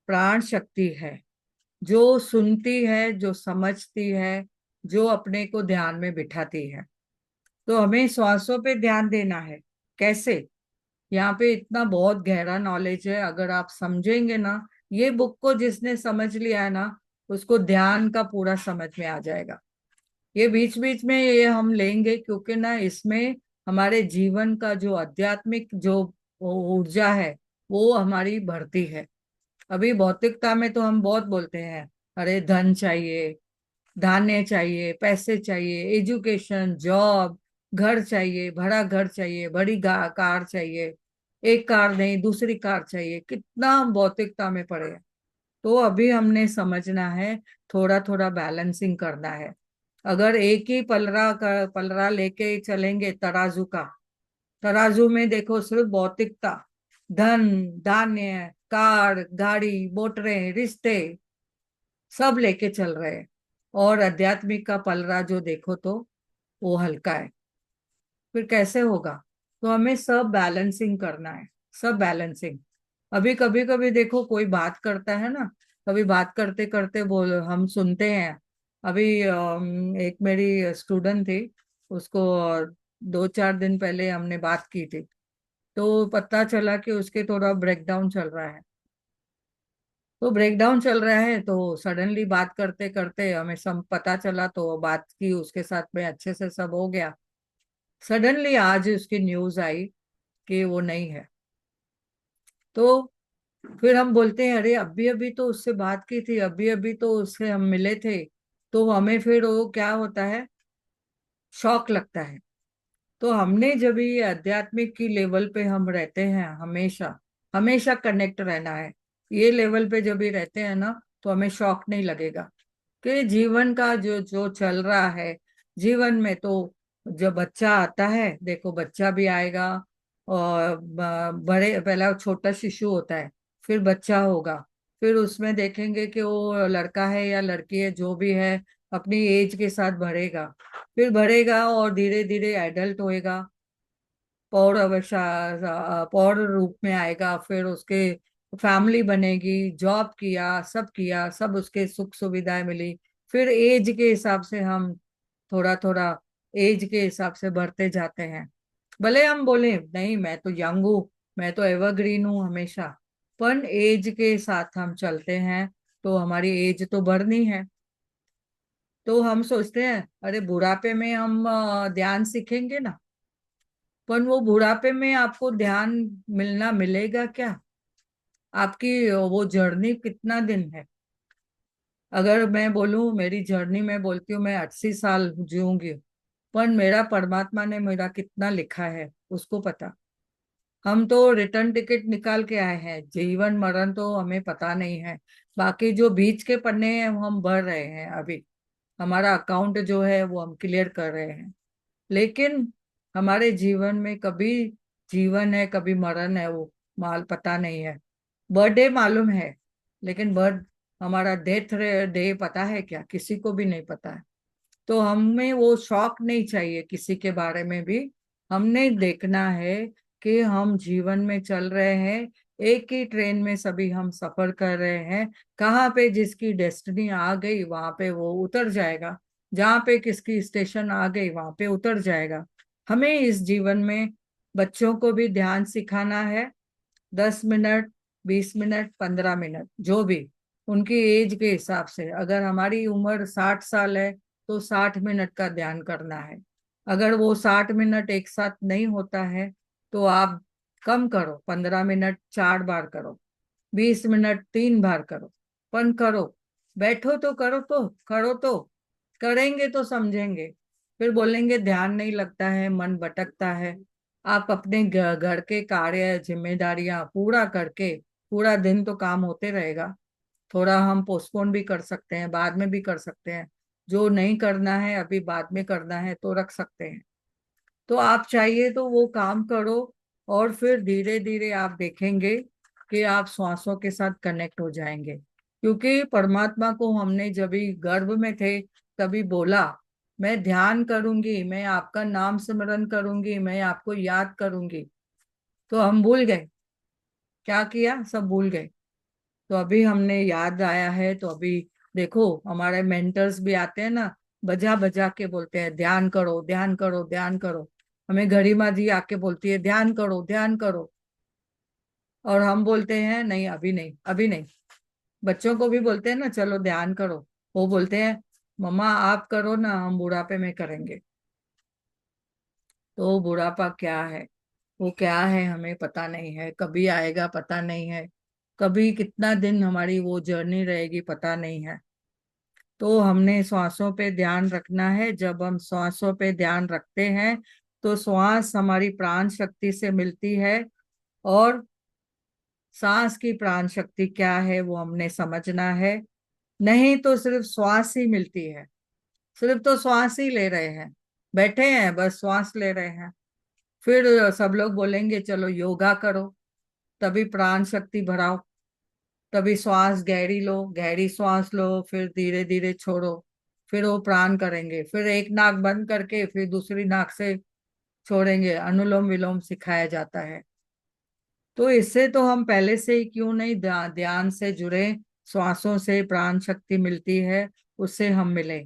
प्राण शक्ति है, जो सुनती है, जो समझती है, जो अपने को ध्यान में बिठाती है। तो हमें श्वासों पे ध्यान देना है। कैसे? यहाँ पे इतना बहुत गहरा नॉलेज है, अगर आप समझेंगे ना, ये बुक को जिसने समझ लिया है ना, उसको ध्यान का पूरा समझ में आ जाएगा। ये बीच बीच में ये हम लेंगे, क्योंकि ना इसमें हमारे जीवन का जो आध्यात्मिक जो ऊर्जा है, वो हमारी बढ़ती है। अभी भौतिकता में तो हम बहुत बोलते हैं, अरे धन चाहिए, धान्य चाहिए, पैसे चाहिए, एजुकेशन, जॉब, घर चाहिए, बड़ा घर चाहिए, बड़ी कार चाहिए, एक कार नहीं दूसरी कार चाहिए, कितना हम भौतिकता में पड़े हैं। तो अभी हमने समझना है, थोड़ा थोड़ा बैलेंसिंग करना है। अगर एक ही पलरा लेके चलेंगे तराजू का, तराजू में देखो सिर्फ भौतिकता, धन, धान्य, कार, गाड़ी, मोटरें, रिश्ते, सब लेके चल रहे हैं, और आध्यात्मिक का पलरा जो देखो तो वो हल्का है, फिर कैसे होगा? तो हमें सब बैलेंसिंग करना है, सब बैलेंसिंग। अभी कभी कभी देखो कोई बात करता है ना, कभी बात करते करते बोल हम सुनते हैं। अभी एक मेरी स्टूडेंट थी, उसको 2-4 दिन पहले हमने बात की थी, तो पता चला कि उसके थोड़ा ब्रेकडाउन चल रहा है। तो ब्रेकडाउन चल रहा है, तो सडनली बात करते करते हमें सब पता चला, तो बात की उसके साथ में, अच्छे से सब हो गया। सडनली आज उसकी न्यूज आई कि वो नहीं है। तो फिर हम बोलते हैं अरे अभी अभी तो उससे बात की थी, अभी अभी तो उससे हम मिले थे। तो हमें फिर वो क्या होता है, शौक लगता है। तो हमने जब ये आध्यात्मिक की लेवल पे हम रहते हैं, हमेशा हमेशा कनेक्ट रहना है। ये लेवल पे जब भी रहते हैं ना, तो हमें शौक नहीं लगेगा कि जीवन का जो जो चल रहा है, जीवन में तो जब बच्चा आता है, देखो बच्चा भी आएगा, और बड़े पहला छोटा शिशु होता है, फिर बच्चा होगा, फिर उसमें देखेंगे कि वो लड़का है या लड़की है, जो भी है अपनी एज के साथ बढ़ेगा, फिर बढ़ेगा और धीरे धीरे एडल्ट होएगा, पौर रूप में आएगा, फिर उसके फैमिली बनेगी, जॉब किया, सब किया, सब उसके सुख सुविधाएं मिली, फिर एज के हिसाब से हम थोड़ा थोड़ा एज के हिसाब से बढ़ते जाते हैं। भले हम बोले नहीं मैं तो यंग हूँ, मैं तो एवरग्रीन हूँ हमेशा, पर एज के साथ हम चलते हैं तो हमारी एज तो बढ़नी है। तो हम सोचते हैं अरे बुढ़ापे में हम ध्यान सीखेंगे ना, पर वो बुढ़ापे में आपको ध्यान मिलना मिलेगा क्या? आपकी वो जर्नी कितना दिन है? अगर मैं बोलूं मेरी जर्नी में बोलती हूँ मैं 80 साल जीऊंगी, पर मेरा परमात्मा ने मेरा कितना लिखा है उसको पता। हम तो रिटर्न टिकट निकाल के आए हैं, जीवन मरण तो हमें पता नहीं है। बाकी जो बीच के पन्ने हैं वो हम भर रहे हैं अभी, हमारा अकाउंट जो है वो हम क्लियर कर रहे हैं। लेकिन हमारे जीवन में कभी जीवन है कभी मरण है वो माल पता नहीं है। बर्थडे मालूम है, लेकिन बर्थ हमारा डेथ डे पता है क्या? किसी को भी नहीं पता है। तो हमें वो शौक नहीं चाहिए किसी के बारे में भी। हमने देखना है कि हम जीवन में चल रहे हैं, एक ही ट्रेन में सभी हम सफर कर रहे हैं, कहाँ पे जिसकी डेस्टिनी आ गई वहां पे वो उतर जाएगा, जहाँ पे किसकी स्टेशन आ गई वहां पे उतर जाएगा। हमें इस जीवन में बच्चों को भी ध्यान सिखाना है, 10 मिनट, 20 मिनट, 15 मिनट, जो भी उनकी एज के हिसाब से। अगर हमारी उम्र 60 साल है तो 60 मिनट का ध्यान करना है। अगर वो 60 मिनट एक साथ नहीं होता है तो आप कम करो, 15 मिनट 4 बार करो, 20 मिनट 3 बार करो, पण करो। बैठो तो करो, तो करो तो करेंगे तो समझेंगे। फिर बोलेंगे ध्यान नहीं लगता है, मन भटकता है। आप अपने घर के कार्य जिम्मेदारियां पूरा करके, पूरा दिन तो काम होते रहेगा, थोड़ा हम पोस्टपोन भी कर सकते हैं, बाद में भी कर सकते हैं। जो नहीं करना है अभी बाद में करना है तो रख सकते हैं। तो आप चाहिए तो वो काम करो, और फिर धीरे धीरे आप देखेंगे कि आप श्वासों के साथ कनेक्ट हो जाएंगे। क्योंकि परमात्मा को हमने जब भी गर्भ में थे तभी बोला, मैं ध्यान करूंगी, मैं आपका नाम स्मरण करूंगी, मैं आपको याद करूंगी। तो हम भूल गए, क्या किया, सब भूल गए। तो अभी हमने याद आया है तो अभी देखो हमारे मेंटर्स भी आते हैं ना, बजा बजा के बोलते हैं ध्यान करो, ध्यान करो, ध्यान करो। हमें गरिमा जी आके बोलती है ध्यान करो, ध्यान करो, और हम बोलते हैं नहीं अभी नहीं, अभी नहीं। बच्चों को भी बोलते हैं ना चलो ध्यान करो, वो बोलते हैं मम्मा आप करो ना, हम बुढ़ापे में करेंगे। तो बुढ़ापा क्या है, वो क्या है हमें पता नहीं है, कभी आएगा पता नहीं है, कभी कितना दिन हमारी वो जर्नी रहेगी पता नहीं है। तो हमने श्वासों पे ध्यान रखना है। जब हम श्वासों पे ध्यान रखते हैं तो श्वास हमारी प्राण शक्ति से मिलती है, और सांस की प्राण शक्ति क्या है वो हमने समझना है। नहीं तो सिर्फ श्वास ही मिलती है, सिर्फ तो श्वास ही ले रहे हैं, बैठे हैं बस श्वास ले रहे हैं। फिर सब लोग बोलेंगे चलो योगा करो, तभी प्राण शक्ति बढ़ाओ, तभी श्वास गहरी लो, गहरी श्वास लो, फिर धीरे धीरे छोड़ो, फिर वो प्राण करेंगे, फिर एक नाक बंद करके फिर दूसरी नाक से छोड़ेंगे, अनुलोम विलोम सिखाया जाता है। तो इससे तो हम पहले से ही क्यों नहीं ध्यान से जुड़े, श्वासों से प्राण शक्ति मिलती है, उससे हम मिले।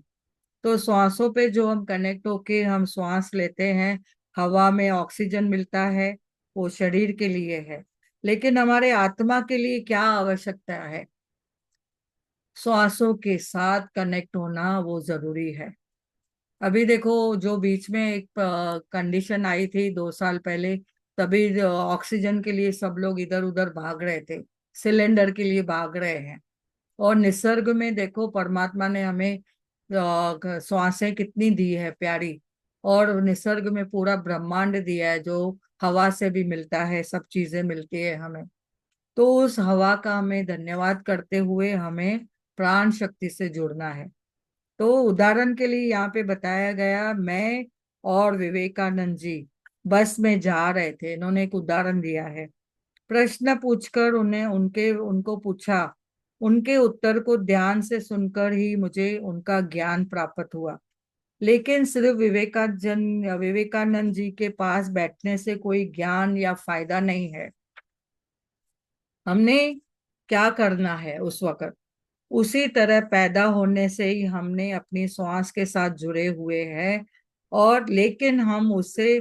तो श्वासों पे जो हम कनेक्ट होके हम श्वास लेते हैं, हवा में ऑक्सीजन मिलता है, वो शरीर के लिए है। लेकिन हमारे आत्मा के लिए क्या आवश्यकता है? श्वासों के साथ कनेक्ट होना वो जरूरी है। अभी देखो जो बीच में एक कंडीशन आई थी 2 साल पहले, तभी ऑक्सीजन के लिए सब लोग इधर उधर भाग रहे थे, सिलेंडर के लिए भाग रहे हैं। और निसर्ग में देखो परमात्मा ने हमें श्वासें कितनी दी है प्यारी, और निसर्ग में पूरा ब्रह्मांड दिया है जो हवा से भी मिलता है, सब चीजें मिलती है हमें। तो उस हवा का हमें धन्यवाद करते हुए हमें प्राण शक्ति से जुड़ना है। तो उदाहरण के लिए यहाँ पे बताया गया, मैं और विवेकानंद जी बस में जा रहे थे। इन्होंने एक उदाहरण दिया है। प्रश्न पूछकर उन्हें उनके उनको पूछा, उनके उत्तर को ध्यान से सुनकर ही मुझे उनका ज्ञान प्राप्त हुआ। लेकिन सिर्फ विवेकानंद जी के पास बैठने से कोई ज्ञान या फायदा नहीं है। हमने क्या करना है उस वक्त? उसी तरह पैदा होने से ही हमने अपनी श्वास के साथ जुड़े हुए हैं, और लेकिन हम उससे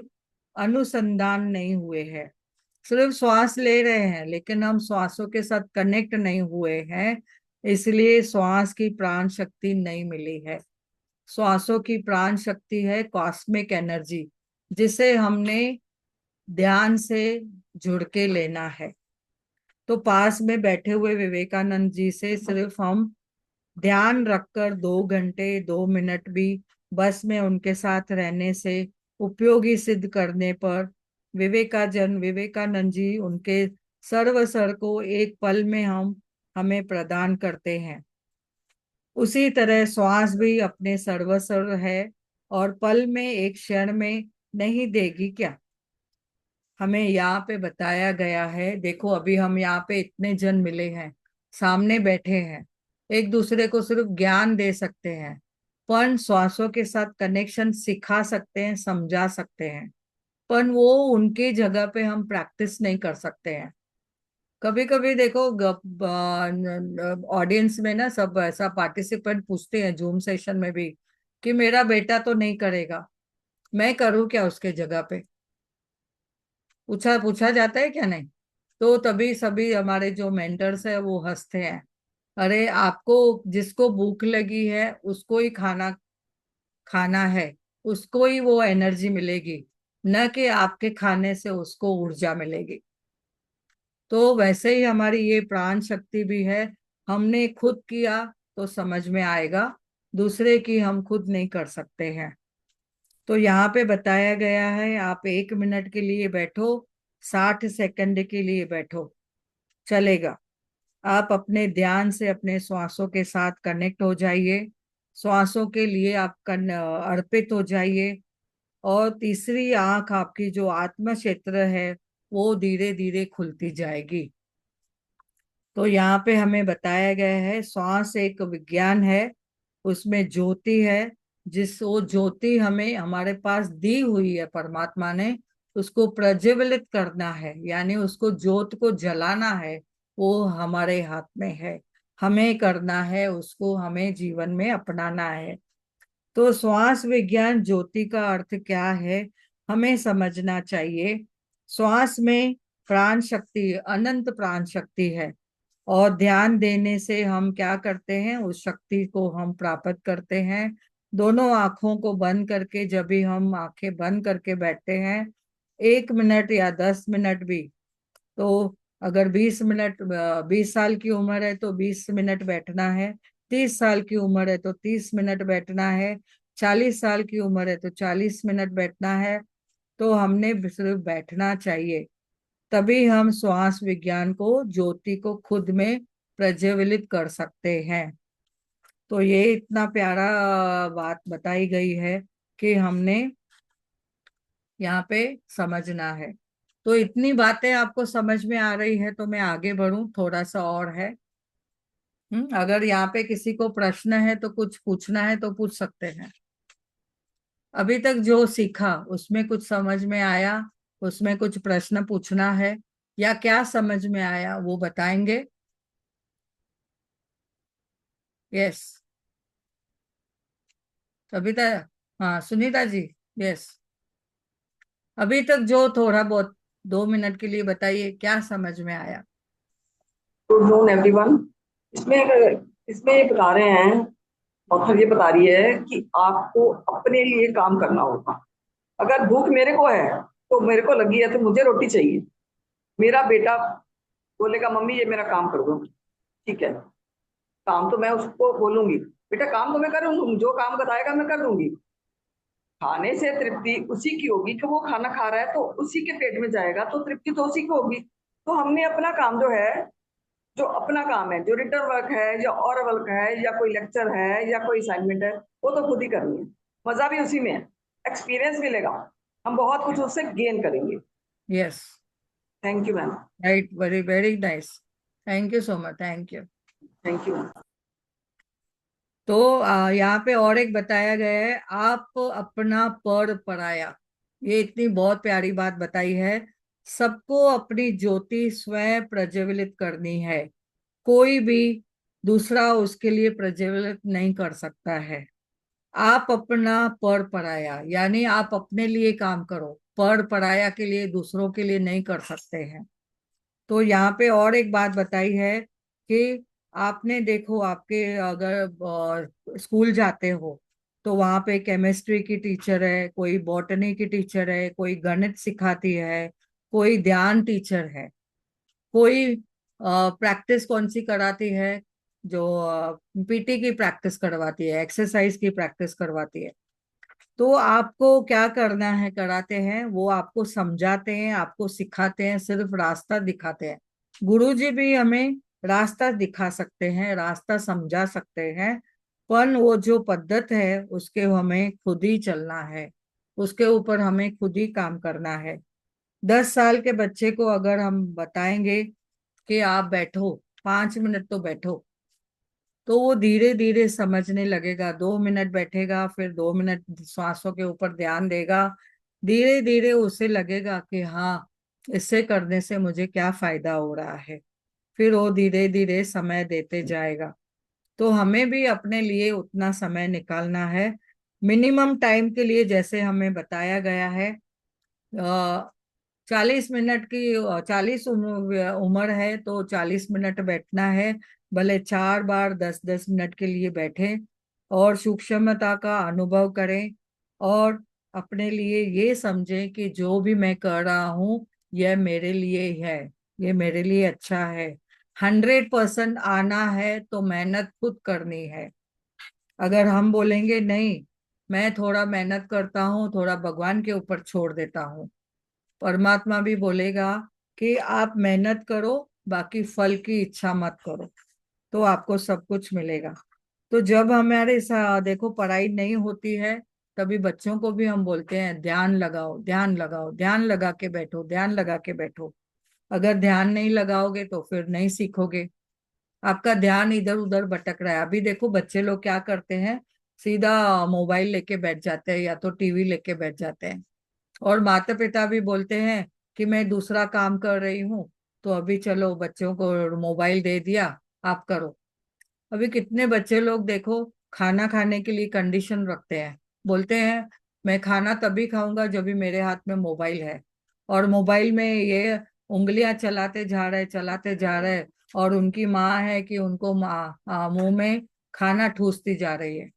अनुसंधान नहीं हुए हैं। सिर्फ श्वास ले रहे हैं, लेकिन हम श्वासों के साथ कनेक्ट नहीं हुए हैं। इसलिए श्वास की प्राण शक्ति नहीं मिली है। श्वासों की प्राण शक्ति है कॉस्मिक एनर्जी, जिसे हमने ध्यान से जुड़ के लेना है। तो पास में बैठे हुए विवेकानंद जी से सिर्फ हम ध्यान रखकर 2 घंटे 2 मिनट भी बस में उनके साथ रहने से उपयोगी सिद्ध करने पर विवेकानंद जी उनके सर्वस्व को एक पल में हमें प्रदान करते हैं। उसी तरह श्वास भी अपने सर्वस्व है, और पल में एक क्षण में नहीं देगी क्या? हमें यहाँ पे बताया गया है। देखो, अभी हम यहाँ पे इतने जन मिले हैं, सामने बैठे हैं, एक दूसरे को सिर्फ ज्ञान दे सकते हैं, पर श्वासों के साथ कनेक्शन सिखा सकते हैं, समझा सकते हैं, पर वो उनकी जगह पे हम प्रैक्टिस नहीं कर सकते हैं। कभी कभी देखो, ऑडियंस में ना सब ऐसा पार्टिसिपेंट पूछते हैं जूम सेशन में भी कि मेरा बेटा तो नहीं करेगा, मैं करूँ क्या उसके जगह पे? पूछा पूछा जाता है क्या? नहीं। तो तभी सभी हमारे जो मेंटर्स है वो हंसते हैं। अरे, आपको जिसको भूख लगी है उसको ही खाना खाना है, उसको ही वो एनर्जी मिलेगी, न कि आपके खाने से उसको ऊर्जा मिलेगी। तो वैसे ही हमारी ये प्राण शक्ति भी है। हमने खुद किया तो समझ में आएगा, दूसरे की हम खुद नहीं कर सकते हैं। तो यहाँ पे बताया गया है, आप 1 मिनट के लिए बैठो, 60 सेकंड के लिए बैठो, चलेगा। आप अपने ध्यान से अपने श्वासों के साथ कनेक्ट हो जाइए, श्वासों के लिए आप अर्पित हो जाइए, और तीसरी आंख आपकी जो आत्म क्षेत्र है वो धीरे धीरे खुलती जाएगी। तो यहाँ पे हमें बताया गया है, श्वास एक विज्ञान है, उसमें ज्योति है, जिस वो ज्योति हमें हमारे पास दी हुई है परमात्मा ने, उसको प्रज्वलित करना है, यानी उसको ज्योत को जलाना है। वो हमारे हाथ में है, हमें करना है, उसको हमें जीवन में अपनाना है। तो श्वास विज्ञान ज्योति का अर्थ क्या है, हमें समझना चाहिए। श्वास में प्राण शक्ति, अनंत प्राण शक्ति है, और ध्यान देने से हम क्या करते हैं, उस शक्ति को हम प्राप्त करते हैं। दोनों आंखों को बंद करके, जब भी हम आंखें बंद करके बैठते हैं, 1 मिनट या 10 मिनट भी, तो अगर 20 मिनट, 20 साल की उम्र है तो 20 मिनट बैठना है, 30 साल की उम्र है तो 30 मिनट बैठना है, 40 साल की उम्र है तो 40 मिनट बैठना है। तो हमने सिर्फ बैठना चाहिए, तभी हम श्वास विज्ञान को, ज्योति को खुद में प्रज्वलित कर सकते हैं। तो ये इतना प्यारा बात बताई गई है कि हमने यहाँ पे समझना है। तो इतनी बातें आपको समझ में आ रही है, तो मैं आगे बढ़ूं, थोड़ा सा और है। अगर यहाँ पे किसी को प्रश्न है तो, कुछ पूछना है तो पूछ सकते हैं। अभी तक जो सीखा उसमें कुछ समझ में आया? उसमें कुछ प्रश्न पूछना है, या क्या समझ में आया वो बताएंगे? यस। अभी तक, हाँ सुनीता जी। यस। अभी तक जो थोड़ा बहुत 2 मिनट के लिए बताइए, क्या समझ में आया? Good noon everyone. इसमें ये बता रहे हैं, ऑथर ये बता रही है कि आपको अपने लिए काम करना होगा। अगर भूख मेरे को है, तो मेरे को लगी है तो मुझे रोटी चाहिए। मेरा बेटा बोलेगा मम्मी ये मेरा काम कर दो, ठीक है, काम तो मैं उसको बोलूंगी बेटा काम तो मैं करूंगी, जो काम बताएगा मैं कर दूंगी। खाने से तृप्ति उसी की होगी कि वो खाना खा रहा है तो उसी के पेट में जाएगा, तो तृप्ति तो उसी की होगी। तो हमने अपना काम जो है, जो अपना काम है, जो रिटर्न वर्क है या और वर्क है या कोई लेक्चर है या कोई असाइनमेंट है, वो तो खुद ही करनी है। मजा भी उसी में है। एक्सपीरियंस मिलेगा, हम बहुत कुछ उससे गेन करेंगे। Yes. Thank you ma'am. Right, very very nice. Thank you so much, thank you. Thank you ma'am. तो यहाँ पे और एक बताया गया है, आप अपना पर पराया। ये इतनी बहुत प्यारी बात बताई है। सबको अपनी ज्योति स्वयं प्रज्वलित करनी है। कोई भी दूसरा उसके लिए प्रज्वलित नहीं कर सकता है। आप अपना पर पराया यानी आप अपने लिए काम करो, पर पराया के लिए, दूसरों के लिए नहीं कर सकते हैं। तो यहाँ पे और एक बात बताई है कि आपने देखो, आपके अगर स्कूल जाते हो तो वहां पे केमिस्ट्री की टीचर है, कोई बॉटनी की टीचर है, कोई गणित सिखाती है, कोई ध्यान टीचर है, कोई प्रैक्टिस कौन सी कराती है, जो पीटी की प्रैक्टिस करवाती है, एक्सरसाइज की प्रैक्टिस करवाती है। तो आपको क्या करना है, कराते हैं वो, आपको समझाते हैं, आपको सिखाते हैं, सिर्फ रास्ता दिखाते हैं। गुरुजी भी हमें रास्ता दिखा सकते हैं, रास्ता समझा सकते हैं, पर वो जो पद्धत है उसके हमें खुद ही चलना है, उसके ऊपर हमें खुद ही काम करना है। 10 साल के बच्चे को अगर हम बताएंगे कि आप बैठो, 5 मिनट तो बैठो, तो वो धीरे धीरे समझने लगेगा। 2 मिनट बैठेगा, फिर 2 मिनट श्वासों के ऊपर ध्यान देगा। धीरे धीरे उसे लगेगा कि हाँ, इससे करने से मुझे क्या फायदा हो रहा है। फिर वो धीरे धीरे समय देते जाएगा। तो हमें भी अपने लिए उतना समय निकालना है, मिनिमम टाइम के लिए, जैसे हमें बताया गया है। 40 मिनट की, 40 उम्र है तो 40 मिनट बैठना है। भले 4 बार 10-10 मिनट के लिए बैठे और सूक्ष्मता का अनुभव करें, और अपने लिए ये समझें कि जो भी मैं कर रहा हूँ यह मेरे लिए है, ये मेरे लिए अच्छा है। 100% आना है तो मेहनत खुद करनी है। अगर हम बोलेंगे नहीं, मैं थोड़ा मेहनत करता हूँ, थोड़ा भगवान के ऊपर छोड़ देता हूँ, परमात्मा भी बोलेगा कि आप मेहनत करो, बाकी फल की इच्छा मत करो, तो आपको सब कुछ मिलेगा। तो जब हमारे देखो पढ़ाई नहीं होती है, तभी बच्चों को भी हम बोलते हैं ध्यान लगाओ, ध्यान लगाओ, ध्यान लगा के बैठो, ध्यान लगा के बैठो। अगर ध्यान नहीं लगाओगे तो फिर नहीं सीखोगे, आपका ध्यान इधर उधर भटक रहा है। अभी देखो बच्चे लोग क्या करते हैं, सीधा मोबाइल लेके बैठ जाते हैं या तो टीवी लेके बैठ जाते हैं। और माता पिता भी बोलते हैं कि मैं दूसरा काम कर रही हूँ, तो अभी चलो बच्चों को मोबाइल दे दिया, आप करो। अभी कितने बच्चे लोग देखो, खाना खाने के लिए कंडीशन रखते हैं, बोलते हैं मैं खाना तभी खाऊंगा जब भी मेरे हाथ में मोबाइल है। और मोबाइल में ये उंगलियां चलाते जा रहे, चलाते जा रहे, और उनकी माँ है कि उनको मुंह में खाना ठूसती जा रही है।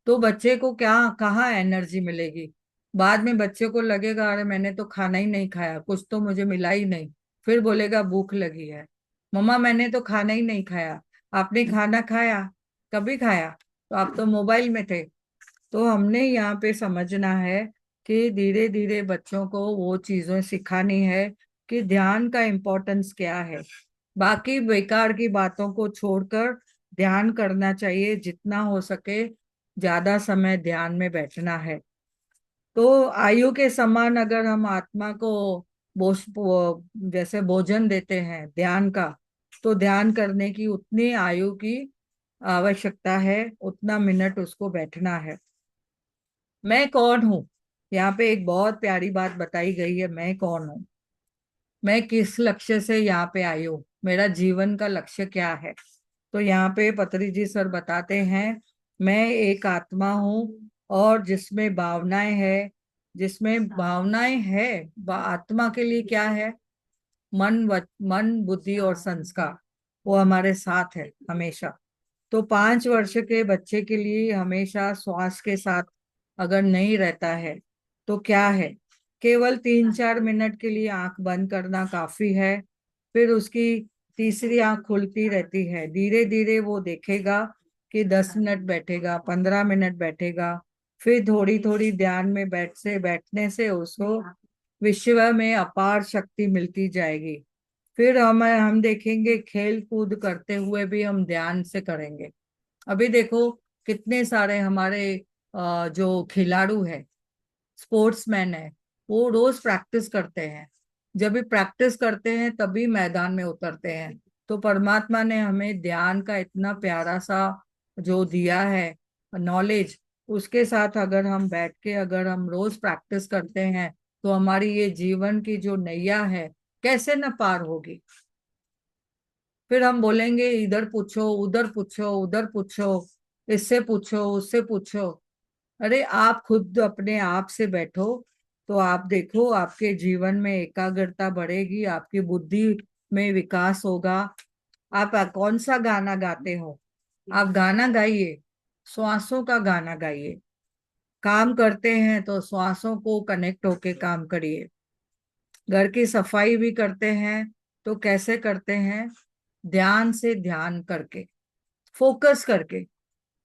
तो बच्चे को क्या, कहाँ एनर्जी मिलेगी। बाद में बच्चे को लगेगा अरे मैंने तो खाना ही नहीं खाया, कुछ तो मुझे मिला ही नहीं। फिर बोलेगा भूख लगी है, मम्मा मैंने तो खाना ही नहीं खाया। आपने खाना खाया, कभी खाया? तो आप तो मोबाइल में थे। तो हमने यहाँ पे समझना है कि धीरे धीरे बच्चों को वो चीजें सिखानी है कि ध्यान का इम्पोर्टेंस क्या है। बाकी बेकार की बातों को छोड़कर ध्यान करना चाहिए, जितना हो सके ज्यादा समय ध्यान में बैठना है। तो आयु के समान अगर हम आत्मा को जैसे भोजन देते हैं ध्यान का, तो ध्यान करने की उतनी आयु की आवश्यकता है, उतना मिनट उसको बैठना है। मैं कौन हूँ, यहाँ पे एक बहुत प्यारी बात बताई गई है, मैं कौन हूँ, मैं किस लक्ष्य से यहाँ पे आई हूँ, मेरा जीवन का लक्ष्य क्या है। तो यहाँ पे पत्री जी सर बताते हैं, मैं एक आत्मा हूँ और जिसमें भावनाएं है, जिसमें भावनाएं है, आत्मा के लिए क्या है, मन बुद्धि और संस्कार, वो हमारे साथ है हमेशा। तो 5 वर्ष के बच्चे के लिए हमेशा श्वास के साथ अगर नहीं रहता है तो क्या है, केवल 3-4 मिनट के लिए आंख बंद करना काफी है। फिर उसकी तीसरी आंख खुलती रहती है, धीरे धीरे वो देखेगा कि 10 मिनट बैठेगा, 15 मिनट बैठेगा। फिर थोड़ी थोड़ी ध्यान में बैठने से उसको विश्व में अपार शक्ति मिलती जाएगी। फिर हम देखेंगे खेल कूद करते हुए भी हम ध्यान से करेंगे। अभी देखो कितने सारे हमारे जो खिलाड़ू है, स्पोर्ट्समैन है, वो रोज प्रैक्टिस करते हैं। जब भी प्रैक्टिस करते हैं तभी मैदान में उतरते हैं। तो परमात्मा ने हमें ध्यान का इतना प्यारा सा जो दिया है नॉलेज, उसके साथ अगर हम बैठ के अगर हम रोज प्रैक्टिस करते हैं तो हमारी ये जीवन की जो नैया है कैसे न पार होगी। फिर हम बोलेंगे इधर पूछो, उधर पूछो, उधर पूछो, इससे पूछो, उससे पूछो। अरे आप खुद अपने आप से बैठो तो आप देखो आपके जीवन में एकाग्रता बढ़ेगी, आपकी बुद्धि में विकास होगा। आप कौन सा गाना गाते हो, आप गाना गाइए, श्वासों का गाना गाइए। काम करते हैं तो श्वासों को कनेक्ट होके काम करिए। घर की सफाई भी करते हैं तो कैसे करते हैं, ध्यान से, ध्यान करके, फोकस करके।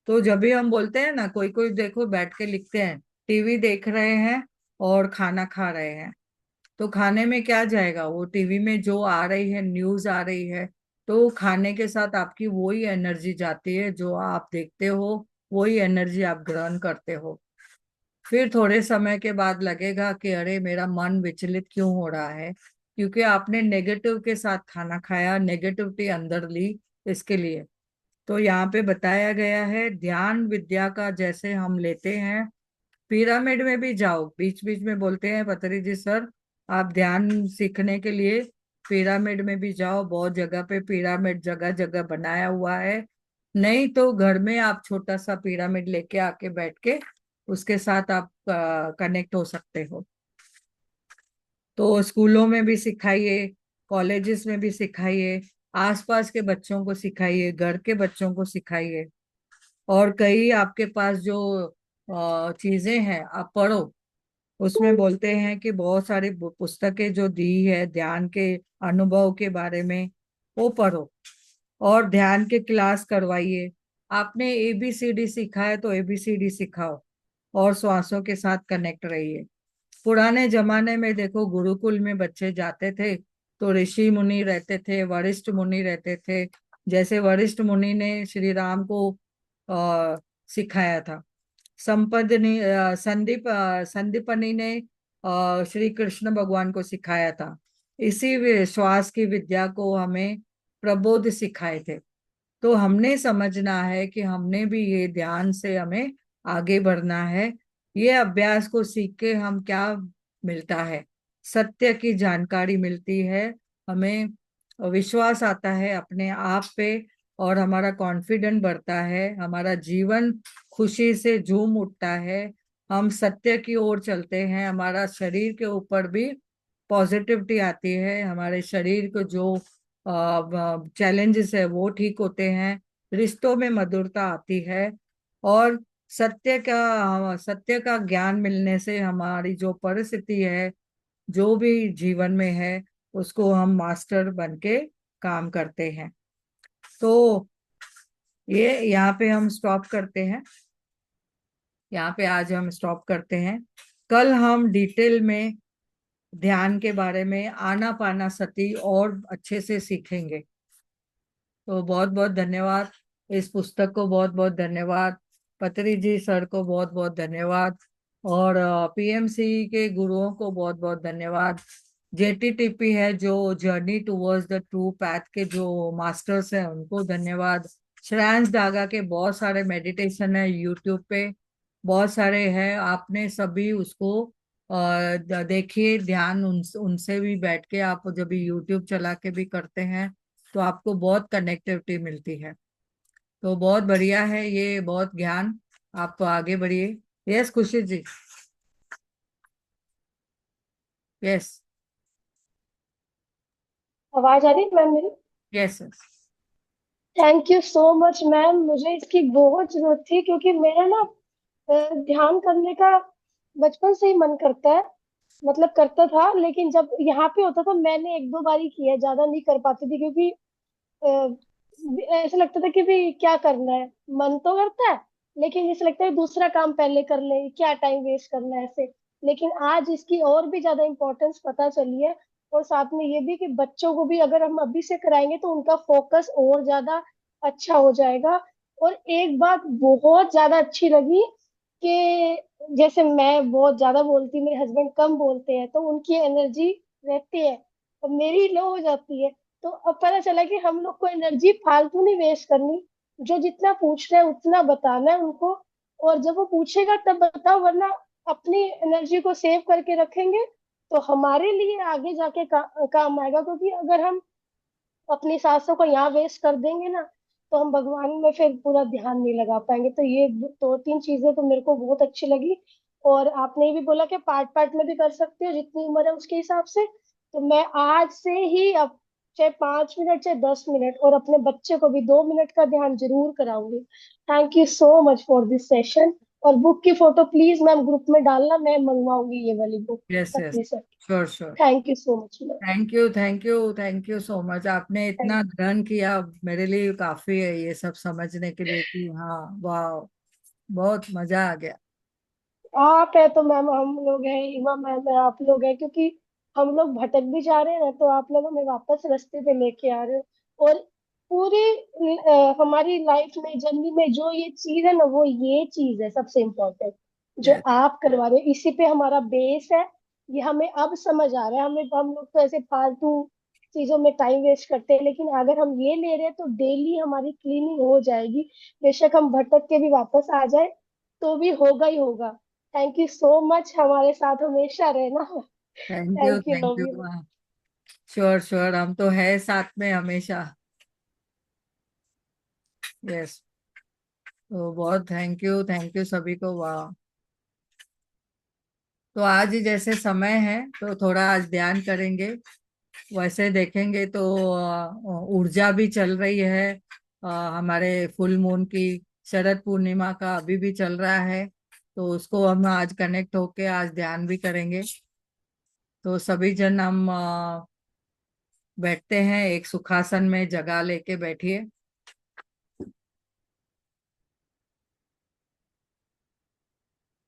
तो जब भी हम बोलते हैं ना, कोई कोई देखो बैठ के लिखते हैं, टीवी देख रहे हैं और खाना खा रहे हैं। तो खाने में क्या जाएगा, वो टीवी में जो आ रही है, न्यूज आ रही है, तो खाने के साथ आपकी वही एनर्जी जाती है, जो आप देखते हो वही एनर्जी आप ग्रहण करते हो। फिर थोड़े समय के बाद लगेगा कि अरे मेरा मन विचलित क्यों हो रहा है, क्योंकि आपने नेगेटिव के साथ खाना खाया, नेगेटिविटी अंदर ली। इसके लिए तो यहाँ पे बताया गया है ध्यान विद्या का जैसे हम लेते हैं, पिरामिड में भी जाओ। बीच बीच में बोलते हैं पतरी जी सर, आप ध्यान सीखने के लिए पिरामिड में भी जाओ। बहुत जगह पे पिरामिड जगह जगह बनाया हुआ है। नहीं तो घर में आप छोटा सा पिरामिड लेके आके बैठ के उसके साथ आप कनेक्ट हो सकते हो। तो स्कूलों में भी सिखाइए, कॉलेजेस में भी सिखाइए, आसपास के बच्चों को सिखाइए, घर के बच्चों को सिखाइए। और कई आपके पास जो चीजें हैं आप पढ़ो। उसमें बोलते हैं कि बहुत सारी पुस्तकें जो दी है ध्यान के अनुभव के बारे में, वो पढ़ो। और ध्यान के क्लास करवाइए। आपने एबीसीडी सीखा है तो एबीसीडी सिखाओ और श्वासों के साथ कनेक्ट रहिए। पुराने जमाने में देखो गुरुकुल में बच्चे जाते थे तो ऋषि मुनि रहते थे, वरिष्ठ मुनि रहते थे। जैसे वरिष्ठ मुनि ने श्री राम को सिखाया था। संपदनी संदीपनी ने श्री कृष्ण भगवान को सिखाया था। इसी श्वास की विद्या को हमें प्रबोध सिखाए थे। तो हमने समझना है कि हमने भी ये ध्यान से हमें आगे बढ़ना है। ये अभ्यास को सीख के हम क्या मिलता है, सत्य की जानकारी मिलती है हमें, विश्वास आता है अपने आप पे, और हमारा कॉन्फिडेंट बढ़ता है, हमारा जीवन खुशी से झूम उठता है। हम सत्य की ओर चलते हैं, हमारा शरीर के ऊपर भी पॉजिटिविटी आती है, हमारे शरीर को जो चैलेंजेस है वो ठीक होते हैं, रिश्तों में मधुरता आती है। और सत्य का ज्ञान मिलने से हमारी जो परिस्थिति है, जो भी जीवन में है, उसको हम मास्टर बन के काम करते हैं। तो ये यहाँ पे हम स्टॉप करते हैं, यहाँ पे आज हम स्टॉप करते हैं। कल हम डिटेल में ध्यान के बारे में आनापाना सती और अच्छे से सीखेंगे। तो बहुत बहुत धन्यवाद। इस पुस्तक को बहुत बहुत धन्यवाद। पत्री जी सर को बहुत बहुत धन्यवाद। और पीएमसी के गुरुओं को बहुत बहुत धन्यवाद। जेटीटीपी है जो journey towards the true path के जो मास्टर्स हैं, उनको धन्यवाद। श्रेयांश दागा के बहुत सारे मेडिटेशन है यूट्यूब पे, बहुत सारे हैं, आपने सभी उसको देखिए। ध्यान उनसे भी बैठ के आप जब यूट्यूब चला के भी करते हैं तो आपको बहुत कनेक्टिविटी मिलती है। तो बहुत बढ़िया है ये, बहुत ज्ञान। आप आगे बढ़िए। यस खुशी जी। यस। आवाज आ रही है मैम मेरी? Yes yes. Thank you so much ma'am, मुझे इसकी बहुत जरूरत थी क्योंकि मेरा ना ध्यान करने का बचपन से ही मन करता है। मतलब करता था, लेकिन जब यहाँ पे होता था मैंने एक दो बार ही किया, ज्यादा नहीं कर पाती थी क्योंकि ऐसा लगता था कि भी क्या करना है, मन तो करता है लेकिन ऐसा लगता है दूसरा काम पहले कर ले, क्या टाइम वेस्ट करना है ऐसे। लेकिन आज इसकी और भी ज्यादा इम्पोर्टेंस पता चली है। और साथ में ये भी कि बच्चों को भी अगर हम अभी से कराएंगे तो उनका फोकस और ज्यादा अच्छा हो जाएगा। और एक बात बहुत ज्यादा अच्छी लगी कि जैसे मैं बहुत ज्यादा बोलती, मेरे हस्बैंड कम बोलते हैं, तो उनकी एनर्जी रहती है और मेरी लो हो जाती है। तो अब पता चला कि हम लोग को एनर्जी फालतू नहीं वेस्ट करनी, जो जितना पूछ रहे हैं उतना बताना है उनको। और जब वो पूछेगा तब बताओ, वरना अपनी एनर्जी को सेव करके रखेंगे तो हमारे लिए आगे जाके काम आएगा। क्योंकि अगर हम अपनी सांसों को यहाँ वेस्ट कर देंगे ना, तो हम भगवान में फिर पूरा ध्यान नहीं लगा पाएंगे। तो ये दो तीन चीजें तो मेरे को बहुत अच्छी लगी। और आपने ये भी बोला कि पार्ट पार्ट में भी कर सकते हो, जितनी उम्र है उसके हिसाब से। तो मैं आज से ही, अब चाहे 5 मिनट चाहे 10 मिनट, और अपने बच्चे को भी 2 मिनट का ध्यान जरूर कराऊंगी। Thank you so much for this session. और बुक की फोटो प्लीज मैम ग्रुप में डालना, मैं मंगवाऊंगी ये वाली बुक यस यस, पतली sir. Sure sure. Thank you so much ma'am. Thank you thank you thank you so much, आपने इतना ग्रहण किया, मेरे लिए काफी है ये सब समझने के लिए कि हाँ, वाह, बहुत मजा आ गया। आप है तो मैम हम लोग हैं, इमा मैम है आप लोग हैं, क्योंकि हम लोग भटक भी जा रहे हैं ना, तो आप लोग हमें वापस रास्ते पे लेके आ रहे हो। और पूरी हमारी लाइफ में, जर्नी में जो ये चीज है ना, वो ये चीज है सबसे इम्पोर्टेंट, जो यस आप करवा रहे हो। इसी पे हमारा बेस है। ये हमें अब समझ आ रहा है। हमें, हम लोग तो ऐसे फालतू चीजों में टाइम वेस्ट करते हैं, लेकिन अगर हम ये ले रहे हैं तो डेली हमारी क्लीनिंग हो जाएगी। बेशक हम भटक के भी वापस आ जाए तो भी होगा ही होगा। थैंक यू सो मच, हमारे साथ हमेशा रहना। Thank you thank you, thank love you. You. Sure sure, हम तो है साथ में हमेशा। यस, तो बहुत थैंक यू सभी को, वाह। तो आज ही जैसे समय है तो थोड़ा आज ध्यान करेंगे, वैसे देखेंगे तो ऊर्जा भी चल रही है, हमारे फुल मून की, शरद पूर्णिमा का अभी भी चल रहा है, तो उसको हम आज कनेक्ट होके आज ध्यान भी करेंगे। तो सभी जन हम बैठते हैं, एक सुखासन में जगह लेके बैठिए।